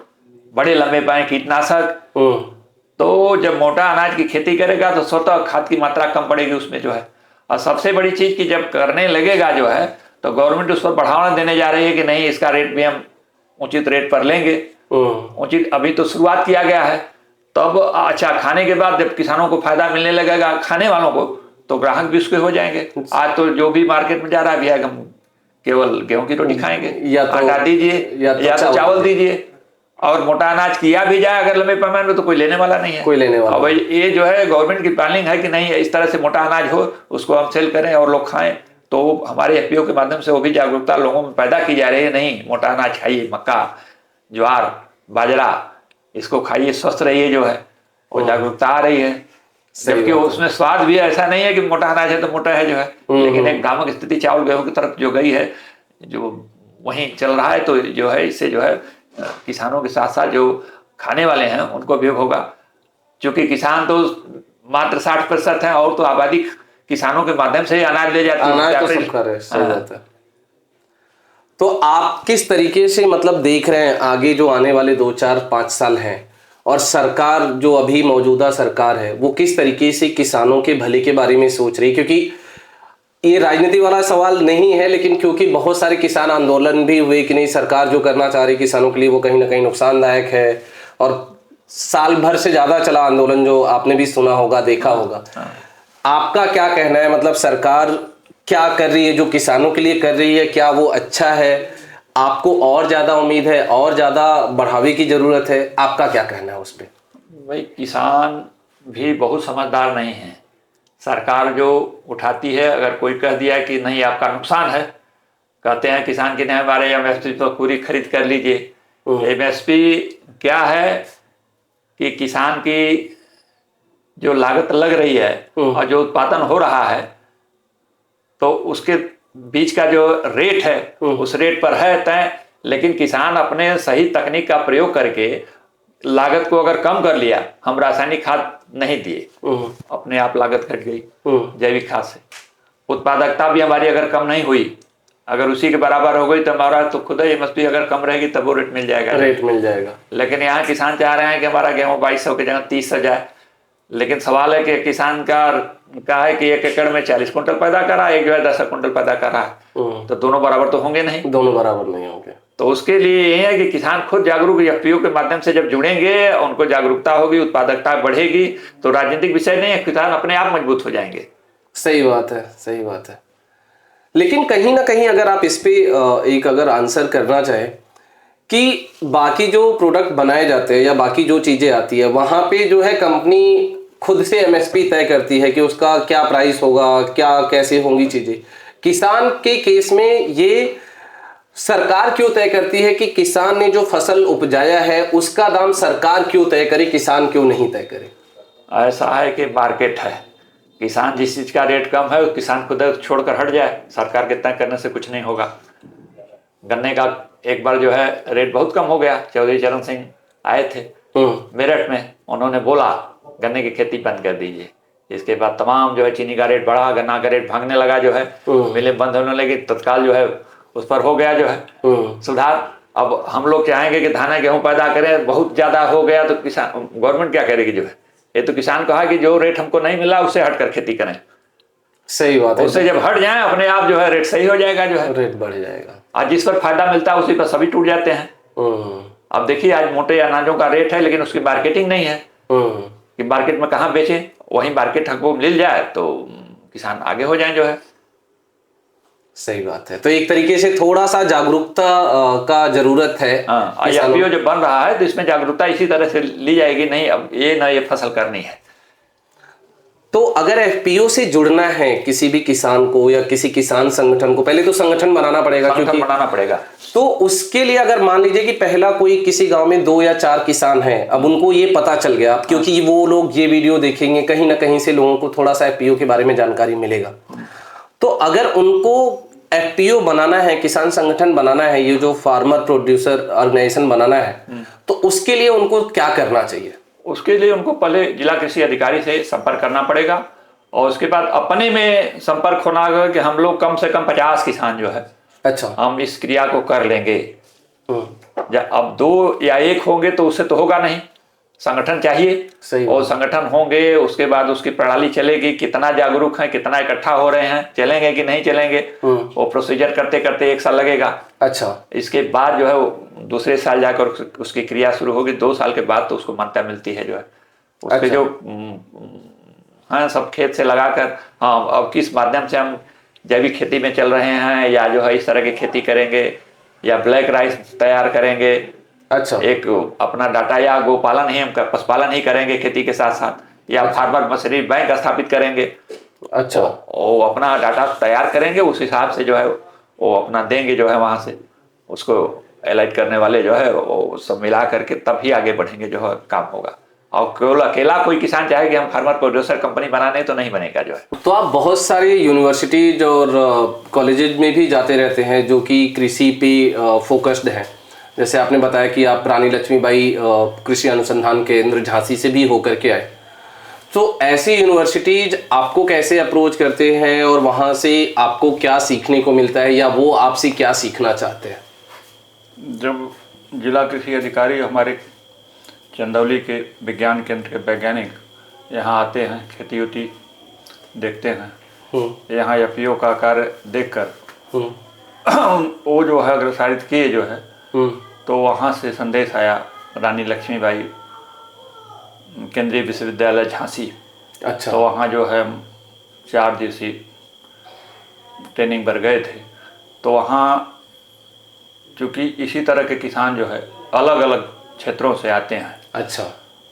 S1: बड़े लंबे पाए कीटनाशक, तो जब मोटा अनाज की खेती करेगा तो स्वतः खाद की मात्रा कम पड़ेगी उसमें जो है। और सबसे बड़ी चीज की जब करने लगेगा जो है तो गवर्नमेंट उस पर बढ़ावा देने जा रही है कि नहीं इसका रेट भी हम उचित रेट पर लेंगे। उचित अभी तो शुरुआत किया गया है, तब अच्छा खाने के बाद जब किसानों को फायदा मिलने लगेगा खाने वालों को तो ग्राहक भी उसके हो जाएंगे। आज तो जो भी मार्केट में जा रहा है भैया हम केवल गेहूं की रोटी खाएंगे, या तो आटा दीजिए या तो चावल दीजिए। और मोटा अनाज किया भी जाए अगर लंबे पैमाने में तो कोई लेने वाला नहीं है, कोई लेने वाला। अब ये जो है गवर्नमेंट की प्लानिंग है कि नहीं इस तरह से मोटा अनाज हो उसको हम सेल करें और लोग खाएं। तो हमारे एफपीओ के माध्यम से वो भी जागरूकता लोगों में पैदा की जा रही है, नहीं मोटा अनाज खाइए, मक्का, ज्वार, बाजरा इसको खाइए, स्वस्थ रहिए जो है वो जागरूकता आ रही है। जबकि उसमें स्वाद भी ऐसा नहीं है कि मोटा अनाज है तो मोटा है जो है, लेकिन एक भ्रामक स्थिति चावल गेहूं की तरफ जो गई है जो वहीं चल रहा है। तो जो है इससे जो है किसानों के साथ साथ जो खाने वाले हैं उनको भी होगा, क्योंकि किसान तो मात्र 60% है और तो आबादी किसानों के माध्यम से ही अनाज ले जाते हैं।
S2: तो आप किस तरीके से मतलब देख रहे हैं आगे जो आने वाले 2, 4, 5 साल हैं, और सरकार जो अभी मौजूदा सरकार है वो किस तरीके से किसानों के भले के बारे में सोच रही है? क्योंकि ये राजनीति वाला सवाल नहीं है, लेकिन क्योंकि बहुत सारे किसान आंदोलन भी हुए कि नहीं सरकार जो करना चाह रही किसानों के लिए वो कहीं ना कहीं नुकसानदायक है, और साल भर से ज्यादा चला आंदोलन जो आपने भी सुना होगा, देखा होगा। आपका क्या कहना है, मतलब सरकार क्या कर रही है जो किसानों के लिए कर रही है, क्या वो अच्छा है? आपको और ज्यादा उम्मीद है, और ज्यादा बढ़ावे की जरूरत है? आपका क्या कहना है उस पर?
S1: भाई किसान भी बहुत समझदार नहीं है। सरकार जो उठाती है, अगर कोई कह दिया कि नहीं आपका नुकसान है, कहते हैं किसान की नहीं हमारे एमएसपी तो पूरी खरीद कर लीजिए। एमएसपी क्या है कि किसान की जो लागत लग रही है और जो उत्पादन हो रहा है, तो उसके बीच का जो रेट है उस रेट पर है तय, लेकिन किसान अपने सही तकनीक का प्रयोग करके लागत को अगर कम कर लिया, हम रासायनिक खाद नहीं दिए, अपने आप लागत घट गई जैविक खाद से। उत्पादकता भी हमारी अगर कम नहीं हुई, अगर उसी के बराबर हो गई तो हमारा तो खुद ही एमएसपी अगर कम रहेगी तब वो रेट मिल जाएगा। लेकिन यहाँ किसान चाह रहे हैं कि हमारा गेहूं 2200 की जगह 30 जाए, लेकिन सवाल है कि किसान का है कि 1 एकड़ में 40 कुंटल पैदा कर रहा है, एक जो है 10 कुंटल पैदा कर रहा है, तो दोनों बराबर तो होंगे नहीं,
S2: दोनों बराबर नहीं होंगे।
S1: तो उसके लिए ये है कि किसान खुद जागरूक एफपीओ के माध्यम से जब जुड़ेंगे, उनको जागरूकता होगी, उत्पादकता बढ़ेगी, तो राजनीतिक विषय नहीं है, किसान अपने आप मजबूत हो जाएंगे।
S2: सही बात है। लेकिन कहीं ना कहीं अगर आप इस पे एक अगर आंसर करना चाहें कि बाकी जो प्रोडक्ट बनाए जाते हैं या बाकी जो चीज़ें आती है, वहाँ पे जो है कंपनी खुद से एमएसपी तय करती है कि उसका क्या प्राइस होगा, क्या कैसे होंगी चीज़ें। किसान के केस में ये सरकार क्यों तय करती है कि किसान ने जो फसल उपजाया है उसका दाम सरकार क्यों तय करे, किसान क्यों नहीं तय करे?
S1: ऐसा है कि मार्केट है, किसान जिस चीज का रेट कम है किसान खुद छोड़कर हट जाए, सरकार के तय करने से कुछ नहीं होगा। गन्ने का एक बार जो है रेट बहुत कम हो गया, चौधरी चरण सिंह आए थे मेरठ में, उन्होंने बोला गन्ने की खेती बंद कर दीजिए। इसके बाद तमाम जो है चीनी का रेट बढ़ा, गन्ना का रेट भागने लगा, जो है मिलें बंद होने लगी, तत्काल जो है उस पर हो गया जो है सुधार। अब हम लोग चाहेंगे कि धाना गेहूं पैदा करें, बहुत ज्यादा हो गया तो किसान गवर्नमेंट क्या करेगी, जो है ये तो किसान कहा कि जो रेट हमको नहीं मिला उससे हटकर खेती करें।
S2: सही बात है।
S1: उससे जब हट जाए अपने आप जो है रेट सही हो जाएगा, जो है
S2: रेट बढ़ जाएगा।
S1: आज जिस पर फायदा मिलता है उसी पर सभी टूट जाते हैं। अब देखिए आज मोटे अनाजों का रेट है लेकिन उसकी मार्केटिंग नहीं है कि मार्केट में कहाँ बेचें, वहीं मार्केट हमको मिल जाए तो किसान आगे हो जाए, जो है।
S2: सही बात है। तो एक तरीके से थोड़ा सा जागरूकता का जरूरत है।
S1: एफपीओ जो बन रहा है तो इसमें जागरूकता इसी तरह से ली जाएगी, नहीं अब ये फसल करनी है।
S2: तो अगर एफपीओ से जुड़ना है किसी भी किसान को या किसी किसान संगठन को, पहले तो संगठन बनाना पड़ेगा, क्योंकि
S1: बनाना पड़ेगा।
S2: तो उसके लिए अगर मान लीजिए कि पहला कोई किसी गांव में 2 या 4 किसान हैं, अब उनको ये पता चल गया, क्योंकि वो लोग ये वीडियो देखेंगे, कहीं ना कहीं से लोगों को थोड़ा सा एफपीओ के बारे में जानकारी मिलेगा। तो अगर उनको एफपीओ बनाना है, किसान संगठन बनाना है, ये जो फार्मर प्रोड्यूसर ऑर्गेनाइजेशन बनाना है, तो उसके लिए उनको क्या करना चाहिए? उसके लिए
S1: उनको पहले जिला कृषि अधिकारी से संपर्क करना पड़ेगा और उसके बाद अपने में संपर्क होना होगा कि हम लोग कम से कम 50 किसान जो है,
S2: अच्छा,
S1: हम इस क्रिया को कर लेंगे। अब 2 या 1 होंगे तो उससे तो होगा नहीं, संगठन चाहिए। और संगठन होंगे उसके बाद उसकी प्रणाली चलेगी, कितना जागरूक है, कितना इकट्ठा हो रहे हैं, चलेंगे कि नहीं चलेंगे, वो प्रोसीजर करते करते 1 साल लगेगा।
S2: अच्छा,
S1: इसके बाद जो है वो दूसरे साल जाकर उसकी क्रिया शुरू होगी, 2 साल के बाद तो उसको मान्यता मिलती है, जो है उसके
S2: अच्छा।
S1: जो हाँ सब खेत से लगाकर, हाँ अब किस माध्यम से हम जैविक खेती में चल रहे हैं या जो है इस तरह की खेती करेंगे या ब्लैक राइस तैयार करेंगे।
S2: अच्छा,
S1: एक अपना डाटा या गोपालन ही हम पशुपालन ही करेंगे खेती के साथ साथ, या फार्मर मशीनरी बैंक स्थापित करेंगे।
S2: अच्छा,
S1: वो अपना डाटा तैयार करेंगे, उस हिसाब से जो है वो अपना देंगे, जो है वहां से उसको एलाइट करने वाले जो है वो सब मिला करके तब ही आगे बढ़ेंगे, जो है काम होगा। और केवल अकेला कोई किसान चाहे कि हम फार्मर प्रोड्यूसर कंपनी बनाने तो नहीं बनेगा, जो है।
S2: तो आप बहुत सारे यूनिवर्सिटीज और कॉलेजेज में भी जाते रहते हैं जो कि कृषि पे फोकस्ड हैं, जैसे आपने बताया कि आप रानी लक्ष्मीबाई कृषि अनुसंधान केंद्र झांसी से भी होकर के आए। तो ऐसी यूनिवर्सिटीज आपको कैसे अप्रोच करते हैं और वहाँ से आपको क्या सीखने को मिलता है या वो आपसे क्या सीखना चाहते हैं?
S1: जब जिला कृषि अधिकारी हमारे चंदौली के विज्ञान केंद्र के वैज्ञानिक यहाँ आते हैं, खेती उती देखते हैं, यहाँ एफपीओ का कार्य देखकर वो जो है अग्रसारित किए, जो है तो वहाँ से संदेश आया रानी लक्ष्मीबाई केंद्रीय विश्वविद्यालय झांसी।
S2: अच्छा,
S1: तो वहाँ जो है 4 दिवसीय ट्रेनिंग पर गए थे। तो वहाँ चूँकि इसी तरह के किसान जो है अलग अलग क्षेत्रों से आते हैं।
S2: अच्छा,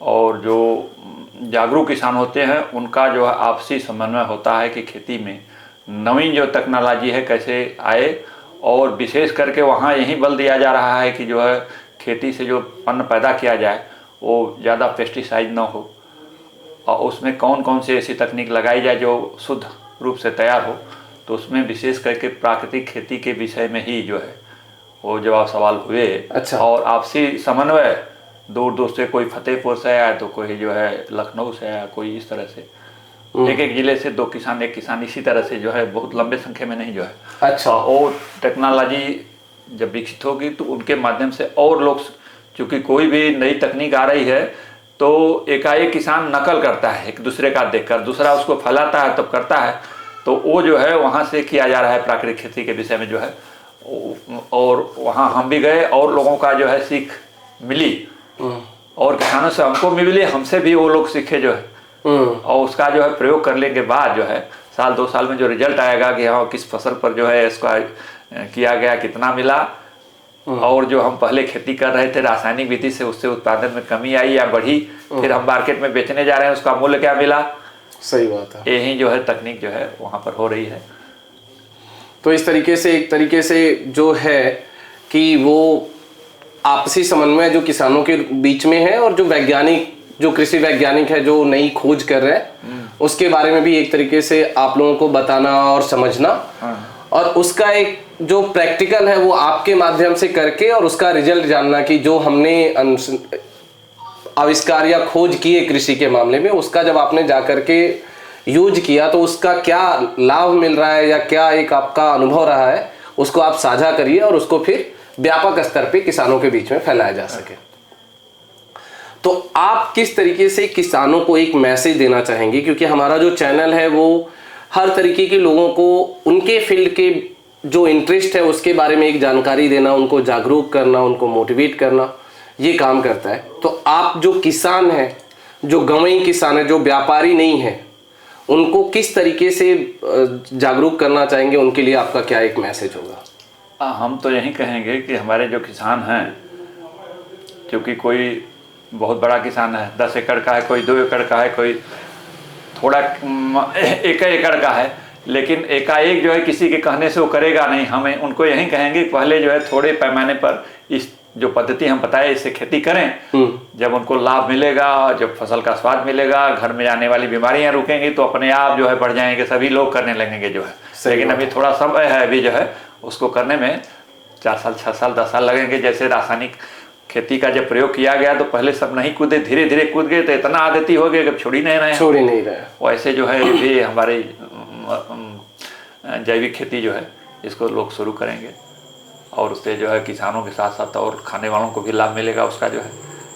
S1: और जो जागरूक किसान होते हैं उनका जो है आपसी समन्वय होता है कि खेती में नवीन जो टेक्नोलॉजी है कैसे आए, और विशेष करके वहाँ यही बल दिया जा रहा है कि जो है खेती से जो अन्न पैदा किया जाए वो ज़्यादा पेस्टिसाइड ना हो, और उसमें कौन कौन सी ऐसी तकनीक लगाई जाए जो शुद्ध रूप से तैयार हो, तो उसमें विशेष करके प्राकृतिक खेती के विषय में ही जो है वो जवाब सवाल हुए।
S2: अच्छा।
S1: और आपसी समन्वय, दूर दूर से कोई फतेहपुर से आया तो कोई जो है लखनऊ से आया, कोई इस तरह से एक एक जिले से 2 किसान 1 किसान, इसी तरह से जो है बहुत लंबे संख्या में नहीं जो है।
S2: अच्छा।
S1: और टेक्नोलॉजी जब विकसित होगी तो उनके माध्यम से और लोग, चूँकि कोई भी नई तकनीक आ रही है तो एकाएक किसान नकल करता है एक दूसरे का देखकर, दूसरा उसको फैलाता है तब करता है, तो वो जो है वहाँ से किया जा रहा है प्राकृतिक खेती के विषय में जो है। और वहाँ हम भी गए और लोगों का जो है सीख मिली, और किसानों से हमको भी मिली, हमसे भी वो लोग सीखे जो है। और उसका जो है प्रयोग करने के बाद जो है साल 2 साल में जो रिजल्ट आएगा कि हाँ किस फसल पर जो है इसका किया गया, कितना मिला, और जो हम पहले खेती कर रहे थे रासायनिक विधि से, उससे उत्पादन में कमी आई या बढ़ी, फिर हम मार्केट में बेचने जा रहे हैं, उसका मूल्य क्या मिला।
S2: सही बात है।
S1: यही जो है तकनीक जो है वहाँ पर हो रही है।
S2: तो इस तरीके से एक तरीके से जो है कि वो आपसी समन्वय जो किसानों के बीच में है, और जो वैज्ञानिक, जो कृषि वैज्ञानिक है जो नई खोज कर रहे हैं, उसके बारे में भी एक तरीके से आप लोगों को बताना और समझना, और उसका एक जो प्रैक्टिकल है वो आपके माध्यम से करके और उसका रिजल्ट जानना कि जो हमने आविष्कार या खोज किए कृषि के मामले में, उसका जब आपने जाकर के यूज किया तो उसका क्या लाभ मिल रहा है या क्या एक आपका अनुभव रहा है, उसको आप साझा करिए और उसको फिर व्यापक स्तर पे किसानों के बीच में फैलाया जा सके। तो आप किस तरीके से किसानों को एक मैसेज देना चाहेंगे, क्योंकि हमारा जो चैनल है वो हर तरीके के लोगों को उनके फील्ड के जो इंटरेस्ट है उसके बारे में एक जानकारी देना, उनको जागरूक करना, उनको मोटिवेट करना, ये काम करता है। तो आप जो किसान हैं, जो गंवई किसान है, जो व्यापारी नहीं है, उनको किस तरीके से जागरूक करना चाहेंगे, उनके लिए आपका क्या एक मैसेज होगा?
S1: हम तो यही कहेंगे कि हमारे जो किसान हैं, क्योंकि कोई बहुत बड़ा किसान है, 10 एकड़ का है, कोई 2 एकड़ का है, कोई थोड़ा 1 एकड़ का है, लेकिन एकाएक जो है किसी के कहने से वो करेगा नहीं। हमें उनको यही कहेंगे पहले जो है थोड़े पैमाने पर इस जो पद्धति हम बताए इससे खेती करें। जब उनको लाभ मिलेगा, जब फसल का स्वाद मिलेगा, घर में आने वाली बीमारियां रुकेंगी तो अपने आप जो है बढ़ जाएंगे, सभी लोग करने लगेंगे जो है। लेकिन अभी थोड़ा समय है, अभी जो है उसको करने में 4 साल 6 साल 10 साल लगेंगे। जैसे रासायनिक खेती का जब प्रयोग किया गया तो पहले सब नहीं कूदे, धीरे धीरे कूद गए तो इतना आदती हो गए कि छोड़ ही नहीं रहे। वैसे जो है भी हमारे जैविक खेती जो है इसको लोग शुरू करेंगे, और उससे जो है किसानों के साथ साथ और खाने वालों को भी लाभ मिलेगा, उसका जो है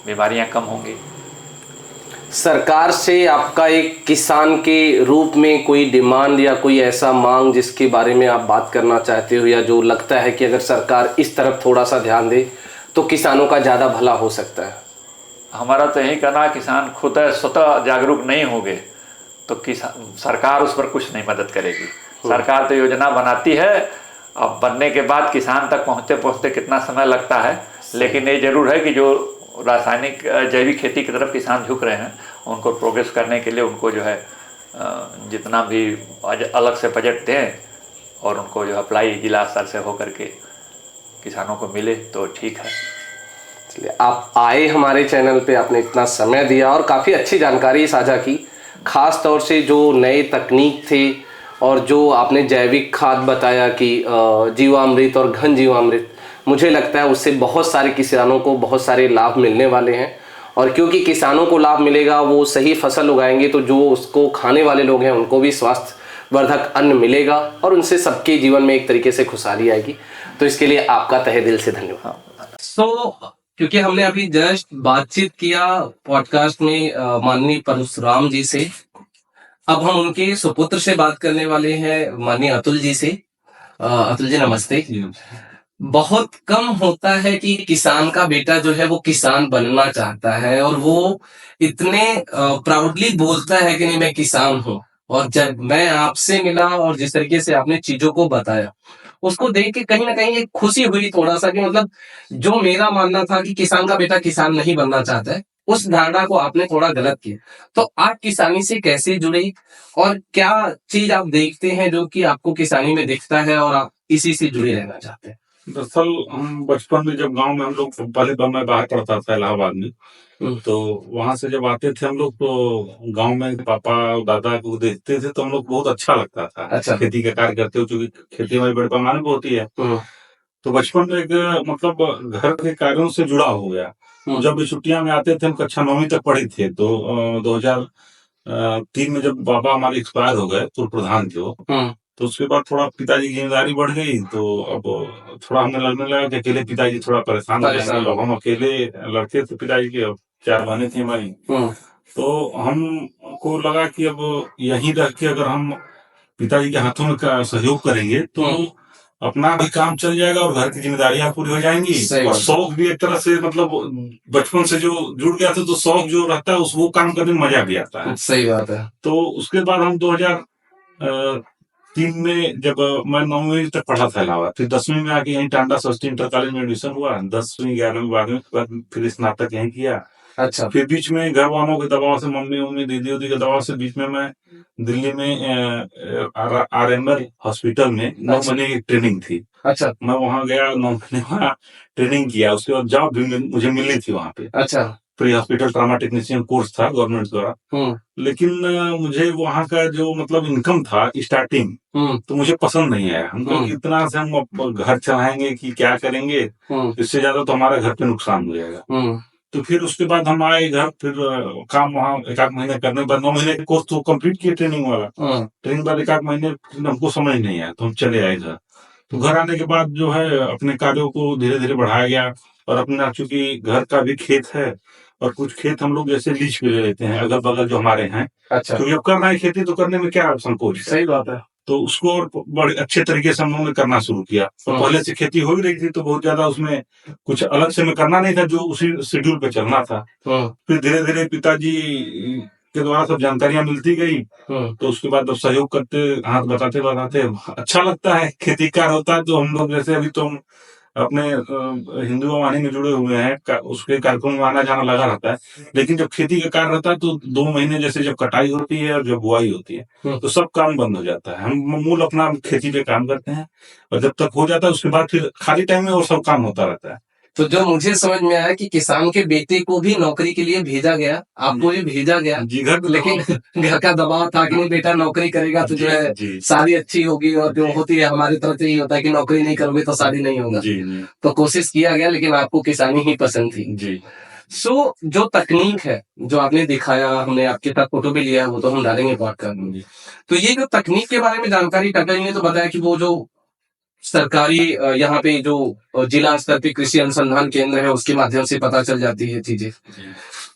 S1: बीमारियां कम होंगी।
S2: सरकार से आपका एक किसान के रूप में कोई डिमांड या कोई ऐसा मांग जिसके बारे में आप बात करना चाहते हो, या जो लगता है कि अगर सरकार इस तरफ थोड़ा सा ध्यान दे तो किसानों का ज़्यादा भला हो सकता है?
S1: हमारा तो यही कहना है, किसान खुद स्वतः जागरूक नहीं होंगे तो किसान, सरकार उस पर कुछ नहीं मदद करेगी। सरकार तो योजना बनाती है, अब बनने के बाद किसान तक पहुँचते पहुँचते कितना समय लगता है। लेकिन ये जरूर है कि जो रासायनिक जैविक खेती की तरफ किसान झुक रहे हैं, उनको प्रोग्रेस करने के लिए उनको जो है जितना भी अलग से बजट दें और उनको जो अप्लाई जिला स्तर से हो करके किसानों को मिले तो ठीक है।
S2: इसलिए आप आए हमारे चैनल पे, आपने इतना समय दिया और काफ़ी अच्छी जानकारी साझा की, खास तौर से जो नए तकनीक थे और जो आपने जैविक खाद बताया कि जीवामृत और घन जीवामृत, मुझे लगता है उससे बहुत सारे किसानों को बहुत सारे लाभ मिलने वाले हैं। और क्योंकि किसानों को लाभ मिलेगा, वो सही फसल उगाएंगे तो जो उसको खाने वाले लोग हैं उनको भी स्वास्थ्यवर्धक अन्न मिलेगा और उनसे सबके जीवन में एक तरीके से खुशहाली आएगी। तो इसके लिए आपका तहे दिल से धन्यवाद। क्योंकि हमने अभी जस्ट बातचीत किया पॉडकास्ट में माननीय परशुराम जी से, अब हम उनके सुपुत्र से बात करने वाले हैं, माननीय अतुल जी से। अतुल जी नमस्ते। बहुत कम होता है कि किसान का बेटा जो है वो किसान बनना चाहता है और वो इतने प्राउडली बोलता है कि नहीं मैं किसान हूँ। और जब मैं आपसे मिला और जिस तरीके से आपने चीजों को बताया, उसको देख के कहीं ना कहीं एक खुशी हुई थोड़ा सा, कि मतलब जो मेरा मानना था कि किसान का बेटा किसान नहीं बनना चाहता है, उस धारणा को आपने थोड़ा गलत किया। तो आप किसानी से कैसे जुड़े और क्या चीज आप देखते हैं जो कि आपको किसानी में दिखता है और आप इसी से जुड़े रहना चाहते हैं?
S3: दरअसल हम बचपन में जब गांव में हम लोग पहले मैं बाहर पढ़ता था इलाहाबाद में, तो वहां से जब आते थे हम लोग तो गांव में पापा और दादा को देखते थे तो हम लोग बहुत अच्छा लगता था।
S2: अच्छा।
S3: खेती का कार्य करते हो, क्योंकि खेती हमारी बड़े पैमाने पर होती है। तो बचपन में एक मतलब घर के कार्यों से जुड़ा हो गया। तो जब भी छुट्टियां में आते थे, हम कक्षा 9वीं तक पढ़े थे, तो 2003 में जब बाबा हमारे एक्सपायर हो गए, पूर्व प्रधान थे वो, तो उसके बाद थोड़ा पिताजी की जिम्मेदारी बढ़ गई। तो अब थोड़ा हमें लगने लगा कि अकेले पिताजी थोड़ा परेशान हो जाएंगे। अब हम अकेले लड़के थे पिताजी के, अब 4 बहनें थी हमारी। तो हमको लगा कि अब यहीं रह के अगर हम पिताजी के हाथों में सहयोग करेंगे तो अपना भी काम चल जाएगा और घर की जिम्मेदारियां पूरी हो जाएंगी, और शौक भी एक तरह से मतलब बचपन से जो जुड़ गया था, तो शौक जो रहता है उस वो काम करने में मजा भी आता है।
S2: सही बात है। तो
S3: उसके बाद हम 2003 में जब मैं 9वीं तक पढ़ा था इलाहाबाद, फिर 10वीं में आके यहीं टांडा सरस्वती इंटर कॉलेज में एडमिशन हुआ। 10वीं 11वीं 12वीं के बाद फिर स्नातक यहीं किया।
S2: अच्छा।
S3: फिर बीच में घर वालों के दबाव से, मम्मी उम्मी दीदी उदी के दबाव से, बीच में मैं दिल्ली में RML हॉस्पिटल में 9 महीने की ट्रेनिंग थी। अच्छा। मैं वहां गया, 9 महीने वहां ट्रेनिंग किया। उसके बाद जॉब भी मुझे मिलनी थी वहां पे। अच्छा। Pre hospital trauma technician course था गवर्नमेंट द्वारा। लेकिन मुझे वहां का जो मतलब इनकम था स्टार्टिंग, तो मुझे पसंद नहीं आया। हमको इतना से हम घर चलाएंगे कि क्या करेंगे, इससे ज्यादा तो हमारा घर पे नुकसान हो जाएगा। तो फिर उसके बाद हम आए घर, फिर काम वहाँ 1-8 महीने करने के बाद 9 महीने कोर्स तो कंप्लीट किए ट्रेनिंग वाला। ट्रेनिंग बाद 1-8 महीने हमको समझ नहीं आया, तो हम चले आए घर। तो घर आने के बाद जो है अपने कार्यों को धीरे धीरे बढ़ाया गया, और अपना चूंकि घर का भी खेत है, और कुछ खेत हम लोग जैसे लीज पे ले लेते हैं अगल बगल जो हमारे हैं। अच्छा। क्योंकि अब करना है खेती, तो करने में क्या संकोच। सही बात है। तो उसको और बड़े अच्छे तरीके से हम लोगों ने करना शुरू किया। तो पहले से खेती हो ही रही थी, तो बहुत ज्यादा उसमें कुछ अलग से मैं करना नहीं था, जो उसी शेड्यूल पे चलना था। फिर धीरे धीरे पिताजी के द्वारा सब जानकारियां मिलती गई। तो उसके बाद अब सहयोग करते, हाथ बताते बताते अच्छा लगता है। खेती कार्य होता है तो हम लोग जैसे अभी तो हम अपने हिंदू वाहिनी में जुड़े हुए हैं, उसके कार्यक्रम में आना जाना लगा रहता है। लेकिन जब खेती का कार्य रहता है तो 2 महीने जैसे जब कटाई होती है और जब बुआई होती है, तो सब काम बंद हो जाता है। हम मूल अपना खेती पे काम करते हैं, और जब तक हो जाता है उसके बाद फिर खाली टाइम में और सब काम होता रहता है।
S2: तो जो मुझे समझ में आया कि किसान के बेटे को भी नौकरी के लिए भेजा गया, आपको भी भेजा गया जी, लेकिन घर का दबाव था कि नहीं बेटा नौकरी करेगा तो जो है शादी अच्छी होगी, और जो होती है हमारी तरफ से यही होता है कि नौकरी नहीं करोगे तो शादी नहीं होगा। तो कोशिश किया गया, लेकिन आपको किसानी ही पसंद थी जी। जो तकनीक है जो आपने दिखाया, हमने आपके साथ फोटो भी लिया है, वो तो हम डालेंगे पॉडकास्ट में। तो ये जो तकनीक के बारे में जानकारी टाटा जी ने तो बताया कि वो जो सरकारी यहाँ पे जो जिला स्तर पे कृषि अनुसंधान केंद्र है उसके माध्यम से पता चल जाती है चीजें।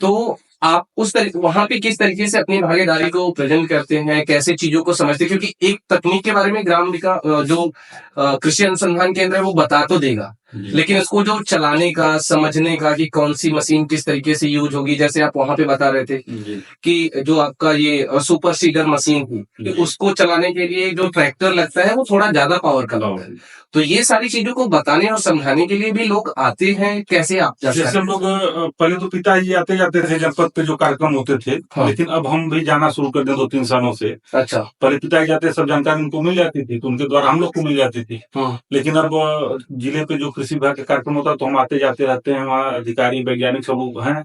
S2: तो आप उस वहां पे किस तरीके से अपनी भागीदारी को प्रेजेंट करते हैं, कैसे चीजों को समझते हैं? क्योंकि एक तकनीक के बारे में ग्राम विकास जो कृषि अनुसंधान केंद्र है वो बता तो देगा, लेकिन उसको जो चलाने का, समझने का कि कौन सी मशीन किस तरीके से यूज होगी, जैसे आप वहां पे बता रहे थे कि जो आपका ये सुपर सीडर मशीन थी, उसको चलाने के लिए जो ट्रैक्टर लगता है वो थोड़ा ज्यादा पावर का लगता है। तो ये सारी चीजों को बताने और समझाने के लिए भी लोग आते हैं, कैसे आप
S3: जैसे हम लोग पहले तो पिताजी आते जाते थे जनपद पे जो कार्यक्रम होते थे। हाँ। लेकिन अब हम भी जाना शुरू कर दिए 2-3 सालों से। अच्छा। पहले पिताजी जाते, सब जानकारी उनको मिल जाती थी, तो उनके द्वारा हम लोग को मिल जाती थी। हाँ। लेकिन अब जिले पे जो कृषि विभाग का कार्यक्रम होता है तो हम आते जाते रहते हैं, वहाँ अधिकारी वैज्ञानिक सब लोग हैं,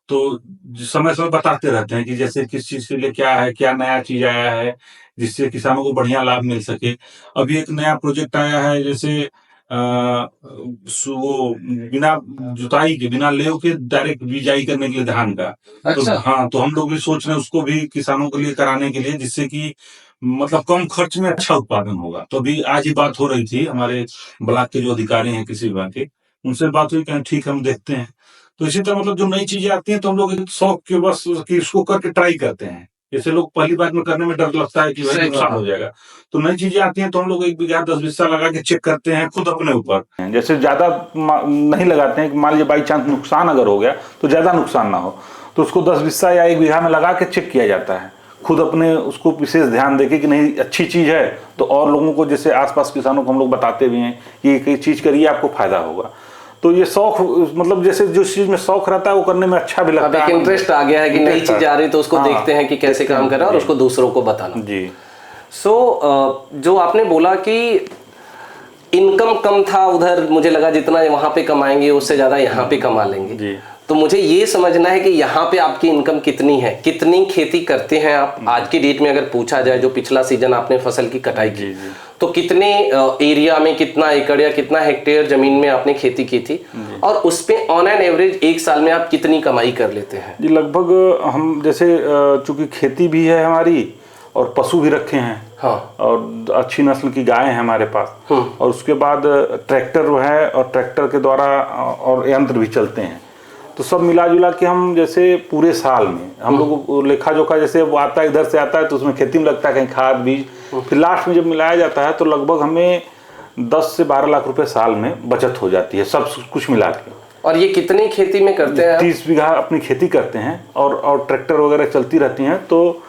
S3: तो समय समय बताते रहते हैं कि जैसे किस चीज के लिए क्या है, क्या नया चीज आया है जिससे किसानों को बढ़िया लाभ मिल सके। अभी एक नया प्रोजेक्ट आया है, जैसे वो बिना जुताई के, बिना लेव के डायरेक्ट बिजाई करने के लिए धान का। अच्छा। तो हाँ, तो हम लोग भी सोच रहे हैं उसको भी किसानों के लिए कराने के लिए, जिससे कि मतलब कम खर्च में अच्छा उत्पादन होगा। तो अभी आज ही बात हो रही थी, हमारे ब्लॉक के जो अधिकारी हैं कृषि विभाग के, उनसे बात हुई, कहें ठीक हम देखते हैं। तो इसी तरह मतलब जो नई चीजें आती हैं तो हम लोग शौक के बस कि उसको करके ट्राई करते हैं। जैसे लोग पहली बार में करने में डर लगता है कि भाई नुकसान हो जाएगा, तो नई चीजें आती हैं तो हम लोग 1 बीघा 10 बिस्सा लगा के चेक करते हैं खुद अपने ऊपर। जैसे ज्यादा नहीं लगाते हैं कि मान लीजिए बाई चांस नुकसान अगर हो गया तो ज्यादा नुकसान ना हो, तो उसको 10 बिस्सा या 1 बीघा में लगा के चेक किया जाता है खुद अपने, उसको विशेष ध्यान देके कि नहीं अच्छी चीज है, तो और लोगों को जैसे आसपास किसानों को हम लोग बताते भी हैं कि ये चीज करिए आपको फायदा होगा। तो ये शौक, मतलब जैसे जो चीज में शौक रहता है वो करने में अच्छा भी लगता है।
S2: इंटरेस्ट आ गया है कि नई चीज आ रही है तो उसको देखते हैं कि कैसे काम कर रहा है और उसको दूसरों को बताना जी। जो आपने बोला कि इनकम कम था उधर, मुझे लगा जितना वहां पे कमाएंगे उससे ज्यादा यहाँ पे कमा लेंगे
S1: जी।
S2: तो मुझे ये समझना है कि यहाँ पे आपकी इनकम कितनी है, कितनी खेती करते हैं आप आज की डेट में? अगर पूछा जाए जो पिछला सीजन आपने फसल की कटाई की तो कितने एरिया में, कितना एकड़ या कितना हेक्टेयर जमीन में आपने खेती की थी, और उस पे ऑन एन एवरेज एक साल में आप कितनी कमाई कर लेते हैं?
S3: जी लगभग हम जैसे चूंकि खेती भी है हमारी और पशु भी रखे हैं,
S2: हाँ,
S3: और अच्छी नस्ल की गायें हैं हमारे पास, और उसके बाद ट्रैक्टर है और ट्रैक्टर के द्वारा और यंत्र भी चलते हैं। तो सब मिला जुला के हम जैसे पूरे साल में हम लोग लेखा जोखा, जैसे वो आता है इधर से आता है तो उसमें खेती में लगता है कहीं खाद बीज, फिर लास्ट में जब मिलाया जाता है तो लगभग हमें 10 से 12 लाख रुपए साल में बचत हो जाती है सब कुछ मिला के।
S2: और ये कितनी खेती में करते हैं?
S3: 30 बीघा अपनी खेती करते हैं और ट्रैक्टर वगैरह चलती रहती हैं, तो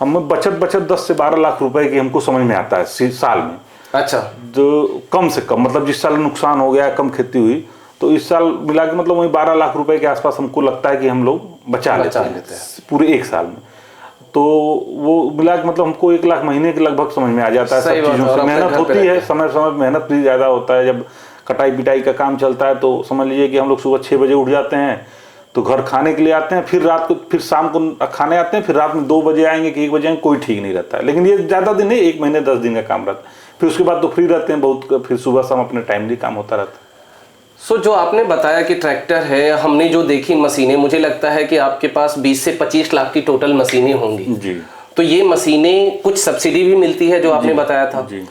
S3: हमें बचत 10 से 12 लाख रुपए की हमको समझ में आता है साल में।
S2: अच्छा,
S3: जो कम से कम मतलब जिस साल नुकसान हो गया, कम खेती हुई, तो इस साल मिला के मतलब वही 12 लाख रुपए के आसपास हमको लगता है कि हम लोग बचा लेते हैं पूरे एक साल में। तो वो मिला के मतलब हमको 1 लाख महीने के लगभग समझ में आ जाता है सब चीज़ों से। मेहनत होती है, समय मेहनत भी ज़्यादा होता है। जब कटाई पिटाई का काम चलता है तो समझ लीजिए कि हम लोग सुबह 6 बजे उठ जाते हैं, तो घर खाने के लिए आते हैं, फिर रात को, फिर शाम को खाने आते हैं, फिर रात में 2 बजे आएंगे कि 1 बजे आएंगे, कोई ठीक नहीं रहता है। लेकिन ये ज़्यादा दिन नहीं, 1 महीने 10 दिन का काम रहता है, फिर उसके बाद तो फ्री रहते हैं बहुत, फिर सुबह शाम अपने टाइमली काम होता रहता है।
S2: सो जो आपने बताया कि ट्रैक्टर है, हमने जो देखी मशीनें, मुझे लगता है कि आपके पास 20 से 25 लाख की टोटल मशीनें होंगी
S3: जी।
S2: तो ये मशीनें कुछ सब्सिडी भी मिलती है जो आपने बताया था
S3: जी।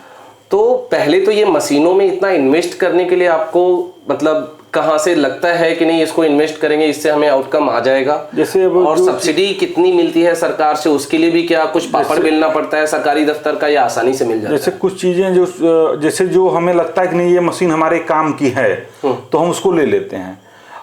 S2: तो पहले तो ये मशीनों में इतना इन्वेस्ट करने के लिए आपको मतलब कहाँ से लगता है कि नहीं इसको इन्वेस्ट करेंगे इससे हमें आउटकम आ जाएगा?
S3: जैसे
S2: और सब्सिडी कितनी मिलती है सरकार से, उसके लिए भी क्या कुछ पापड़ बेलना पड़ता है सरकारी दफ्तर का, या आसानी से मिल जाता है?
S3: जैसे कुछ चीजें जैसे जो हमें लगता है कि नहीं ये मशीन हमारे काम की है तो हम उसको ले लेते हैं।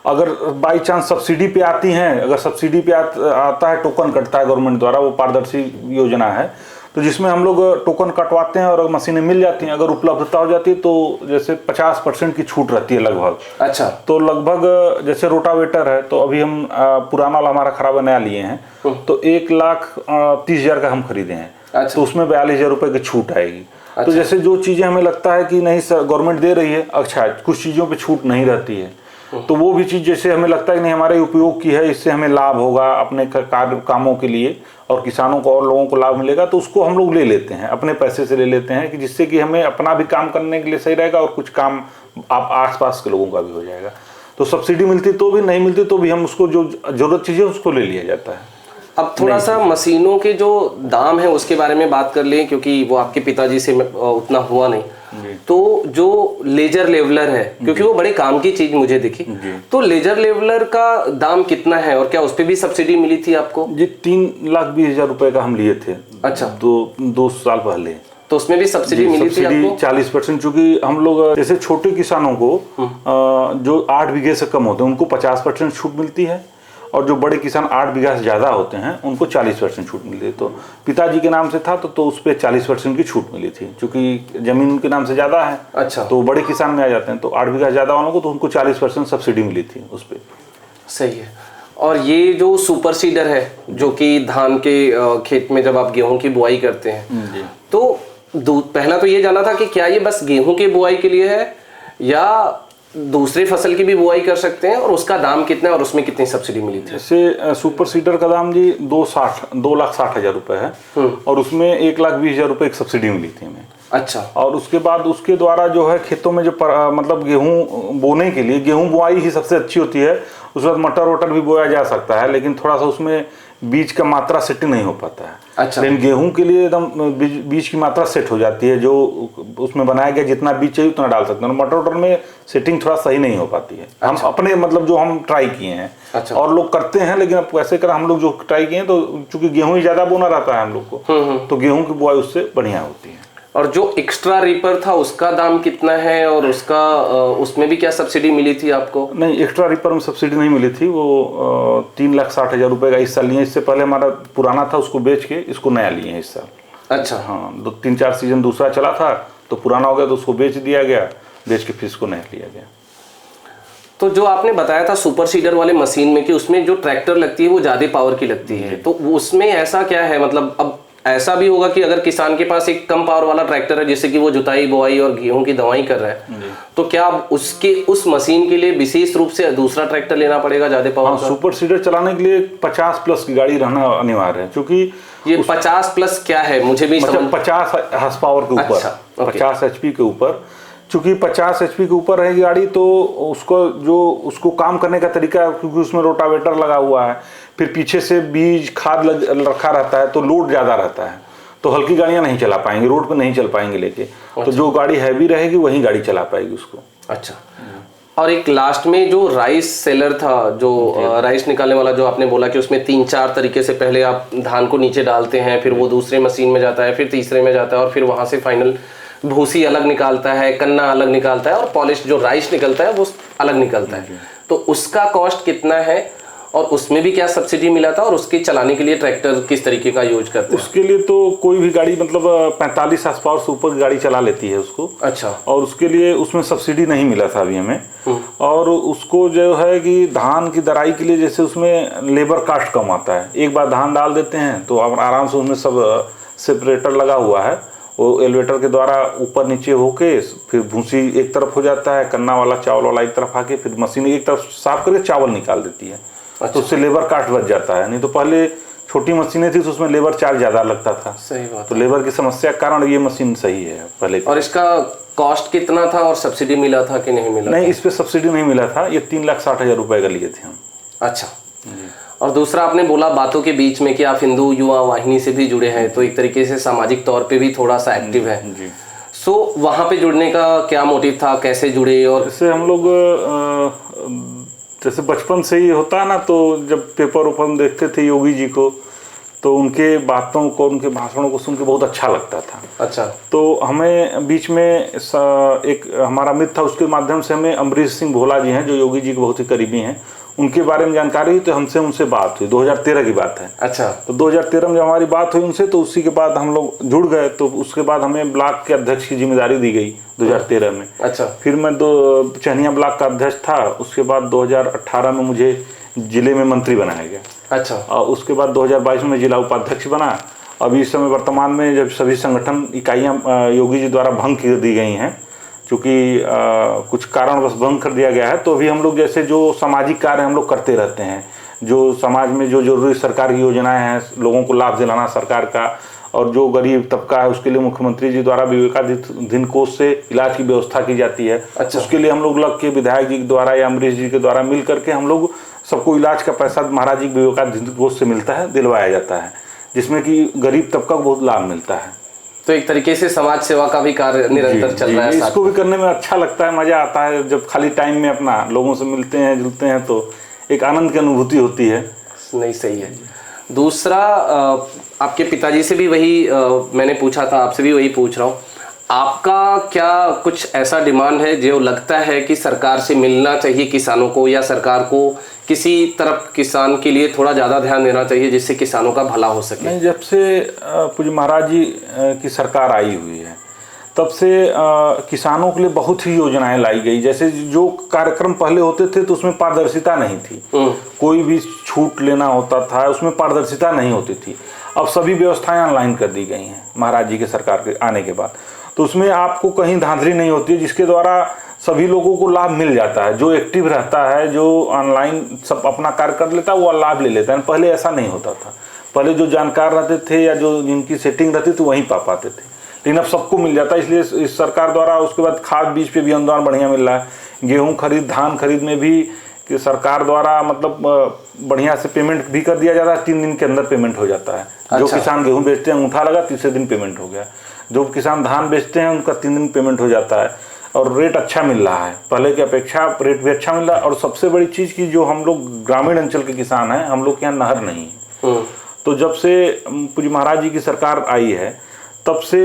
S3: अगर बाई चांस सब्सिडी पे आती हैं, अगर सब्सिडी पे आता है, टोकन कटता है गवर्नमेंट द्वारा, वो पारदर्शी योजना है, तो जिसमें हम लोग टोकन कटवाते हैं और मशीनें मिल जाती हैं, अगर उपलब्धता हो जाती है तो जैसे 50% की छूट रहती है लगभग।
S2: अच्छा।
S3: तो लगभग जैसे रोटावेटर है तो अभी हम पुराना वाला हमारा खराब नया लिए हैं, तो 1,30,000 का हम खरीदे हैं।
S2: अच्छा।
S3: तो उसमें 42,000 रुपये की छूट आएगी।
S2: अच्छा।
S3: तो जैसे जो चीज़ें हमें लगता है कि नहीं सर गवर्नमेंट दे रही है, अच्छा कुछ चीज़ों पे छूट नहीं रहती है, तो वो भी चीज़ जैसे हमें लगता है कि नहीं हमारे उपयोग की है, इससे हमें लाभ होगा अपने कामों के लिए और किसानों को और लोगों को लाभ मिलेगा, तो उसको हम लोग ले लेते हैं, अपने पैसे से ले लेते हैं, कि जिससे कि हमें अपना भी काम करने के लिए सही रहेगा और कुछ काम आप आसपास के लोगों का भी हो जाएगा। तो सब्सिडी मिलती तो भी, नहीं मिलती तो भी हम उसको जो जरूरत चीज़ें उसको ले लिया जाता है।
S2: अब थोड़ा सा मशीनों के जो दाम है उसके बारे में बात कर लें, क्योंकि वो आपके पिताजी से उतना हुआ नहीं। तो जो लेजर लेवलर है, क्योंकि वो बड़े काम की चीज मुझे दिखी, तो लेजर लेवलर का दाम कितना है और क्या उस पर भी सब्सिडी मिली थी आपको?
S3: जी 3,20,000 रुपए का हम लिए थे।
S2: अच्छा।
S3: 2 साल पहले।
S2: तो उसमें भी सब्सिडी मिली थी आपको?
S3: 40%, चूंकि हम लोग जैसे छोटे किसानों को जो 8 बीघे से कम होते हैं उनको 50% छूट मिलती है, और जो बड़े किसान 8 बीघा से ज़्यादा होते हैं उनको 40% छूट मिलती है। तो पिताजी के नाम से था तो उस पर 40% की छूट मिली थी, क्योंकि ज़मीन उनके नाम से ज़्यादा है।
S2: अच्छा।
S3: तो बड़े किसान में आ जाते हैं, तो 8 बीघा ज़्यादा वालों को तो उनको 40% सब्सिडी मिली थी उस पर।
S2: सही है। और ये जो सुपर सीडर है जो कि धान के खेत में जब आप गेहूं की बुआई करते हैं, तो पहला तो ये जाना था कि क्या ये बस गेहूं की बुआई के लिए है या दूसरे फसल की भी बुआई कर सकते हैं, और उसका दाम कितना है और उसमें कितनी सब्सिडी मिली थी?
S3: जैसे सुपर सीडर का दाम जी 2,60,000 रुपए है, और उसमें 1,20,000 रुपए की सब्सिडी मिली थी हमें।
S2: अच्छा।
S3: और उसके बाद उसके द्वारा जो है खेतों में जो मतलब गेहूं बोने के लिए, गेहूं बुआई ही सबसे अच्छी होती है, उसके बाद मटर वटर भी बोया जा सकता है, लेकिन थोड़ा सा उसमें बीज का मात्रा सेटिंग नहीं हो पाता है।
S2: अच्छा।
S3: लेकिन गेहूं के लिए एकदम बीज की मात्रा सेट हो जाती है, जो उसमें बनाया गया जितना बीज चाहिए उतना डाल सकते हैं। मटर वटर में सेटिंग थोड़ा सही नहीं हो पाती है। अच्छा। हम अपने मतलब जो हम ट्राई किए हैं।
S2: अच्छा।
S3: और लोग करते हैं, लेकिन अब कैसे कर हम लोग जो ट्राई किए हैं, तो चूंकि गेहूं ही ज्यादा बोना रहता है हम लोग को, तो गेहूं की बुआई उससे बढ़िया होती है।
S2: और जो एक्स्ट्रा रीपर था उसका दाम कितना है, और उसका उसमें भी क्या सब्सिडी मिली थी आपको?
S3: नहीं, एक्स्ट्रा रीपर में सब्सिडी नहीं मिली थी। वो 3,60,000 रुपए का इस साल लिए। इससे पहले हमारा पुराना था, उसको बेच के इसको नया लिए हैं इस साल।
S2: अच्छा।
S3: हाँ, 2-3-4 सीजन दूसरा चला था तो पुराना हो गया, तो उसको बेच दिया गया, बेच के फिर इसको नया लिया गया।
S2: तो जो आपने बताया था सुपर सीडर वाले मशीन में कि उसमें जो ट्रैक्टर लगती है वो ज़्यादा पावर की लगती है, तो उसमें ऐसा क्या है, मतलब अब ऐसा भी होगा कि अगर किसान के पास एक कम पावर वाला ट्रैक्टर है, जैसे कि वो जुताई बुआई और गेहूं की दवाई कर रहा है, तो क्या उसके उस मशीन के लिए विशेष रूप से दूसरा ट्रैक्टर लेना पड़ेगा ज्यादा पावर का?
S3: सुपर सीडर चलाने के लिए 50 प्लस की गाड़ी रहना अनिवार्य है, क्योंकि
S2: ये 50 प्लस क्या है मुझे भी
S3: मतलब 50 हॉर्स पावर के ऊपर।
S2: अच्छा,
S3: 50 HP के ऊपर, चूंकि 50 HP के ऊपर रहेगी गाड़ी तो उसको काम करने का तरीका, क्योंकि उसमें रोटावेटर लगा हुआ है, फिर पीछे से बीज खाद रखा रहता है, तो लोड ज़्यादा रहता है, तो हल्की गाड़ियाँ नहीं चला पाएंगे, रोड पर नहीं चल पाएंगे लेके। तो जो गाड़ी हैवी रहेगी वही गाड़ी चला पाएगी उसको।
S2: अच्छा। और एक लास्ट में जो राइस सेलर था, जो राइस निकालने वाला, जो आपने बोला कि उसमें 3-4 तरीके से पहले आप धान को नीचे डालते हैं, फिर वो दूसरे मशीन में जाता है, फिर तीसरे में जाता है, और फिर वहाँ से फाइनल भूसी अलग निकालता है, कन्ना अलग निकालता है, और पॉलिश जो राइस निकलता है वो अलग निकलता है। तो उसका कॉस्ट कितना है, और उसमें भी क्या सब्सिडी मिला था, और उसके चलाने के लिए ट्रैक्टर किस तरीके का यूज करते हैं?
S3: उसके लिए तो कोई भी गाड़ी मतलब 45 हॉर्स पावर से ऊपर की गाड़ी चला लेती है उसको।
S2: अच्छा।
S3: और उसके लिए उसमें सब्सिडी नहीं मिला था अभी हमें। और उसको जो है कि धान की दराई के लिए जैसे उसमें लेबर कास्ट कम आता है, एक बार धान डाल देते हैं तो आराम से उसमें सब सेपरेटर लगा हुआ है, वो एलिवेटर के द्वारा ऊपर नीचे होके फिर भूसी एक तरफ हो जाता है, कन्ना वाला चावल वाला एक तरफ आके, फिर मशीन एक तरफ साफ करके चावल निकाल देती है। अच्छा। तो उससे लेबर कास्ट बच जाता है, नहीं तो पहले छोटी मशीनें थी तो उसमें लेबर चार्ज ज़्यादा लगता था।
S2: सही बात।
S3: तो लेबर की समस्या के कारण ये मशीन सही है पहले।
S2: और इसका कॉस्ट कितना था, और सब्सिडी मिला था कि नहीं मिला?
S3: नहीं, इस पे सब्सिडी नहीं मिला था, ये 3,60,000 रुपए का लिए थे हम।
S2: अच्छा। और दूसरा आपने बोला बातों के बीच में कि आप हिंदू युवा वाहिनी से भी जुड़े हैं, तो एक तरीके से सामाजिक तौर पे भी थोड़ा सा एक्टिव है जी। सो वहाँ पे जुड़ने का क्या मोटिव था, कैसे जुड़े? और
S3: जैसे हम लोग जैसे बचपन से ही होता है ना, तो जब पेपर ओपर में देखते थे योगी जी को, तो उनके बातों को, उनके भाषणों को सुन के बहुत अच्छा लगता था। अच्छा। तो हमें बीच में एक हमारा मित्र था, उसके माध्यम से हमें अमरीश सिंह भोला जी हैं जो योगी जी के बहुत ही करीबी हैं, उनके बारे में जानकारी हुई, तो हमसे उनसे बात हुई। 2013 की बात है। अच्छा। तो 2013 में जब हमारी बात हुई उनसे, तो उसी के बाद हम लोग जुड़ गए। तो उसके बाद हमें ब्लॉक के अध्यक्ष की जिम्मेदारी दी गई 2013 में। अच्छा। फिर मैं चनिया ब्लॉक का अध्यक्ष था। उसके बाद 2018 में मुझे जिले में मंत्री बनाया गया। अच्छा। और उसके बाद 2022 में जिला उपाध्यक्ष बना। अभी इस समय वर्तमान में जब सभी संगठन इकाइयाँ योगी जी द्वारा भंग कर दी गई हैं, क्योंकि कुछ कारणवश भंग कर दिया गया है, तो भी हम लोग जैसे जो सामाजिक कार्य हम लोग करते रहते हैं, जो समाज में जो जरूरी सरकार की योजनाएं हैं, लोगों को लाभ दिलाना सरकार का, और जो गरीब तबका है उसके लिए मुख्यमंत्री जी द्वारा विवेकाधीन कोष से इलाज की व्यवस्था की जाती है। अच्छा। उसके लिए हम लोग लग के विधायक जी के द्वारा या अमरीश जी के द्वारा मिल करके हम लोग सबको इलाज का पैसा महाराज जी विवेकाधीन कोष से मिलता है, दिलवाया जाता है, जिसमें कि गरीब तबका को बहुत लाभ मिलता है।
S2: तो एक तरीके से समाज सेवा का भी कार्य निरंतर चल रहा है।
S3: इसको भी करने में अच्छा लगता है, मजा आता है। जब खाली टाइम में अपना लोगों से मिलते हैं जुलते हैं तो एक आनंद की अनुभूति होती है।
S2: नहीं, सही है। दूसरा, आपके पिताजी से भी वही मैंने पूछा था, आपसे भी वही पूछ रहा हूँ, आपका क्या कुछ ऐसा डिमांड है जो लगता है कि सरकार से मिलना चाहिए किसानों को, या सरकार को किसी तरफ किसान के लिए थोड़ा ज़्यादा ध्यान देना चाहिए जिससे किसानों का भला हो सके?
S3: नहीं, जब से पूज्य महाराज जी की सरकार आई हुई है तब से किसानों के लिए बहुत ही योजनाएं लाई गई। जैसे जो कार्यक्रम पहले होते थे तो उसमें पारदर्शिता नहीं थी, कोई भी छूट लेना होता था उसमें पारदर्शिता नहीं होती थी। अब सभी व्यवस्थाएं ऑनलाइन कर दी गई हैं महाराज जी के सरकार के आने के बाद, तो उसमें आपको कहीं धांधली नहीं होती है, जिसके द्वारा सभी लोगों को लाभ मिल जाता है। जो एक्टिव रहता है, जो ऑनलाइन सब अपना कार्य कर लेता है, वो लाभ ले लेता है। पहले ऐसा नहीं होता था, पहले जो जानकार रहते थे या जो जिनकी सेटिंग रहती थी वहीं पा पाते थे, लेकिन अब सबको मिल जाता है। इसलिए इस सरकार द्वारा उसके बाद खाद बीज पे भी अनुदान बढ़िया मिल रहा है। गेहूँ खरीद, धान खरीद में भी कि सरकार द्वारा मतलब बढ़िया से पेमेंट भी कर दिया जाता है, 3 दिन के अंदर पेमेंट हो जाता है। अच्छा। जो किसान गेहूँ बेचते हैं अंगूठा लगा, तीसरे दिन पेमेंट हो गया। जो किसान धान बेचते हैं उनका 3 दिन पेमेंट हो जाता है, और रेट अच्छा मिल रहा है, पहले की अपेक्षा रेट भी अच्छा मिल रहा है। और सबसे बड़ी चीज़ की जो हम लोग ग्रामीण अंचल के किसान हैं, हम लोग के यहाँ नहर नहीं है, तो जब से पूज्य महाराज जी की सरकार आई है तब से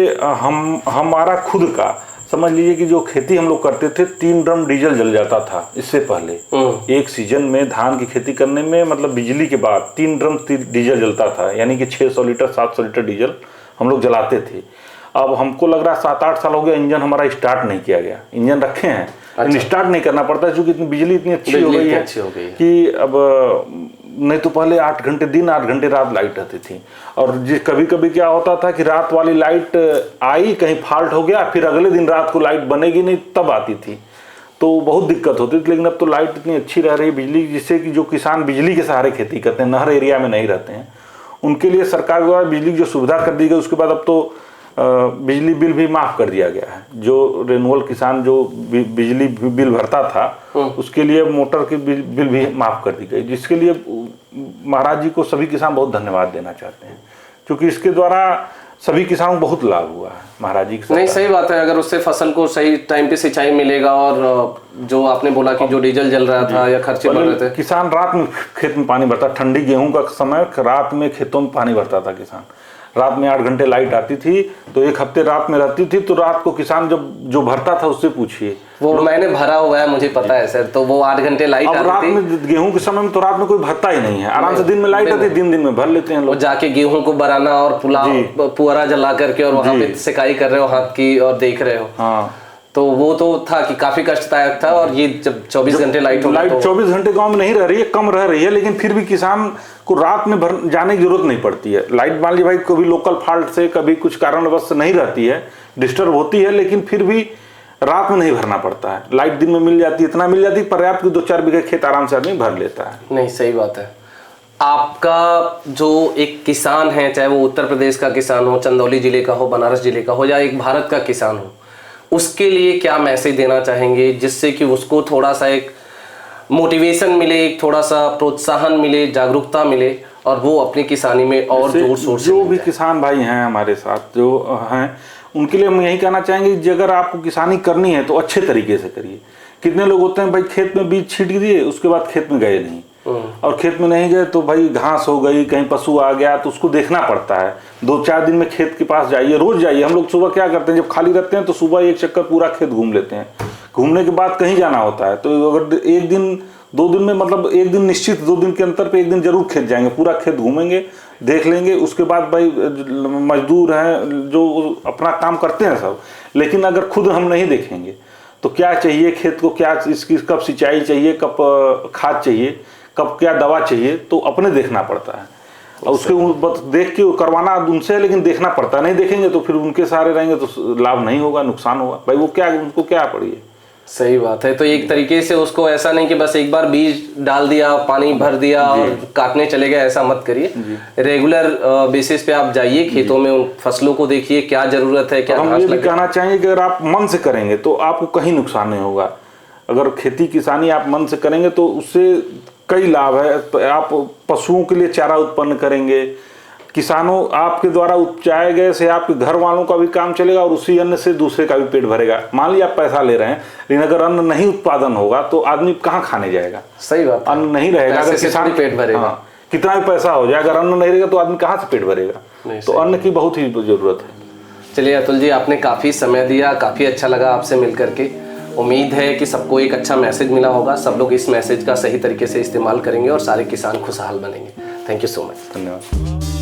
S3: हमारा खुद का समझ लीजिए कि जो खेती हम लोग करते थे 3 ड्रम डीजल जल जाता था। इससे पहले एक सीजन में धान की खेती करने में मतलब बिजली के बाद 3 ड्रम डीजल जलता था, यानी कि 600 लीटर 700 लीटर डीजल हम लोग जलाते थे। अब हमको लग रहा 7-8 साल हो गया इंजन हमारा स्टार्ट नहीं किया गया। इंजन रखे हैं, लेकिन स्टार्ट नहीं करना पड़ता है, क्योंकि बिजली इतनी अच्छी हो गई है कि अब नहीं तो पहले 8 घंटे दिन 8 घंटे रात लाइट रहती थी। और कभी कभी क्या होता था कि रात वाली लाइट आई, कहीं फॉल्ट हो गया, फिर अगले दिन रात को लाइट बनेगी नहीं तब आती थी, तो बहुत दिक्कत होती थी। लेकिन अब तो लाइट इतनी अच्छी रह रही है बिजली, जिससे कि जो किसान बिजली के सहारे खेती करते हैं, नहर एरिया में नहीं रहते हैं, उनके लिए सरकार द्वारा बिजली की जो सुविधा कर दी गई, उसके बाद अब तो बिजली बिल भी माफ़ कर दिया गया है। जो रेनुअल किसान जो बिजली बिल भरता था उसके लिए मोटर की बिल भी माफ़ कर दी गई, जिसके लिए महाराज जी को सभी किसान बहुत धन्यवाद देना चाहते हैं, क्योंकि इसके द्वारा सभी किसानों को बहुत लाभ हुआ है महाराज जी।
S2: नहीं, सही बात है। अगर उससे फसल को सही टाइम पे सिंचाई मिलेगा, और जो आपने बोला कि जो डीजल जल रहा था या खर्चे बढ़ रहे थे,
S3: किसान रात में खेत में पानी भरता, ठंडी गेहूं का समय रात में खेतों में पानी भरता था किसान। रात में 8 घंटे लाइट आती थी, तो 1 हफ्ते रात में रहती थी, तो रात को किसान जब जो भरता था उससे पूछिए।
S2: वो मैंने भरा हुआ है, मुझे पता है सर। तो वो 8 घंटे लाइट आती थी।
S3: रात में गेहूं के समय में तो रात में कोई भरता ही नहीं है, आराम से दिन में लाइट आती है, दिन में भर लेते हैं लोग।
S2: जाके गेहूं को बराना और पुआरा जला करके और वहां पे सिकाई कर रहे हो हाथ की और देख रहे हो।
S3: हाँ,
S2: तो वो तो था कि काफी कष्टदायक था। और ये जब 24 घंटे लाइट
S3: 24 घंटे गांव में नहीं रह रही है, कम रह रही है, लेकिन फिर भी किसान को रात में जाने की जरूरत नहीं पड़ती है। लाइट मान लीजिए भाई कभी लोकल फॉल्ट से, कभी कुछ कारणवश नहीं रहती है, डिस्टर्ब होती है, लेकिन फिर भी रात में नहीं भरना पड़ता है। लाइट दिन में मिल जाती है, इतना मिल जाती है पर्याप्त कि 2-4 बीघे खेत आराम से आदमी भर लेता है।
S2: नहीं, सही बात है। आपका जो एक किसान है, चाहे वो उत्तर प्रदेश का किसान हो, चंदौली जिले का हो, बनारस जिले का हो, या एक भारत का किसान हो, उसके लिए क्या मैसेज देना चाहेंगे जिससे कि उसको थोड़ा सा एक मोटिवेशन मिले, एक थोड़ा सा प्रोत्साहन मिले, जागरूकता मिले, और वो अपनी किसानी में और जोर शोर से
S3: जो भी किसान भाई हैं हमारे साथ जो हैं, उनके लिए हम यही कहना चाहेंगे कि अगर आपको किसानी करनी है तो अच्छे तरीके से करिए। कितने लोग होते हैं भाई खेत में बीज छींट दिए, उसके बाद खेत में गए नहीं, और खेत में नहीं गए तो भाई घास हो गई, कहीं पशु आ गया, तो उसको देखना पड़ता है। 2-4 दिन में खेत के पास जाइए, रोज जाइए। हम लोग सुबह क्या करते हैं, जब खाली रहते हैं तो सुबह एक चक्कर पूरा खेत घूम लेते हैं, घूमने के बाद कहीं जाना होता है। तो अगर 1 दिन 2 दिन में, मतलब 1 दिन निश्चित, 2 दिन के अंतर पे 1 दिन जरूर खेत जाएंगे, पूरा खेत घूमेंगे, देख लेंगे। उसके बाद भाई मजदूर हैं जो अपना काम करते हैं सब, लेकिन अगर खुद हम नहीं देखेंगे तो क्या चाहिए खेत को, क्या इसकी कब सिंचाई चाहिए, कब खाद चाहिए, कब क्या दवा चाहिए, तो अपने देखना पड़ता है। और उसके देख के करवाना उनसे है, लेकिन देखना पड़ता है। नहीं देखेंगे तो फिर उनके सहारे रहेंगे तो लाभ नहीं होगा, नुकसान होगा। भाई वो क्या, उनको क्या पड़ी है।
S2: सही बात है। तो एक तरीके से उसको ऐसा नहीं कि बस एक बार बीज डाल दिया, पानी भर दिया और काटने चले गए, ऐसा मत करिए। रेगुलर बेसिस पे आप जाइए खेतों में, उन फसलों को देखिए क्या जरूरत है, क्या
S3: हम ये भी कहना चाहेंगे कि अगर आप मन से करेंगे तो आपको कहीं नुकसान नहीं होगा। अगर खेती किसानी आप मन से करेंगे तो उससे कई लाभ है। तो आप पशुओं के लिए चारा उत्पन्न करेंगे, किसानों आपके द्वारा उपजाए गए से आपके घर वालों का भी काम चलेगा, और उसी अन्न से दूसरे का भी पेट भरेगा। मान लीजिए आप पैसा ले रहे हैं, लेकिन अगर अन्न नहीं उत्पादन होगा तो आदमी कहाँ खाने जाएगा।
S2: सही बात,
S3: अन्न नहीं रहेगा, अगर किसान
S2: पेट भरेगा,
S3: कितना भी पैसा हो जाए, अगर अन्न नहीं रहेगा तो आदमी कहाँ से पेट भरेगा। तो अन्न की बहुत ही जरूरत है।
S2: चलिए अतुल जी, आपने काफ़ी समय दिया, काफ़ी अच्छा लगा आपसे मिल करके। उम्मीद है कि सबको एक अच्छा मैसेज मिला होगा, सब लोग इस मैसेज का सही तरीके से इस्तेमाल करेंगे और सारे किसान खुशहाल बनेंगे। Thank you so much.
S3: धन्यवाद।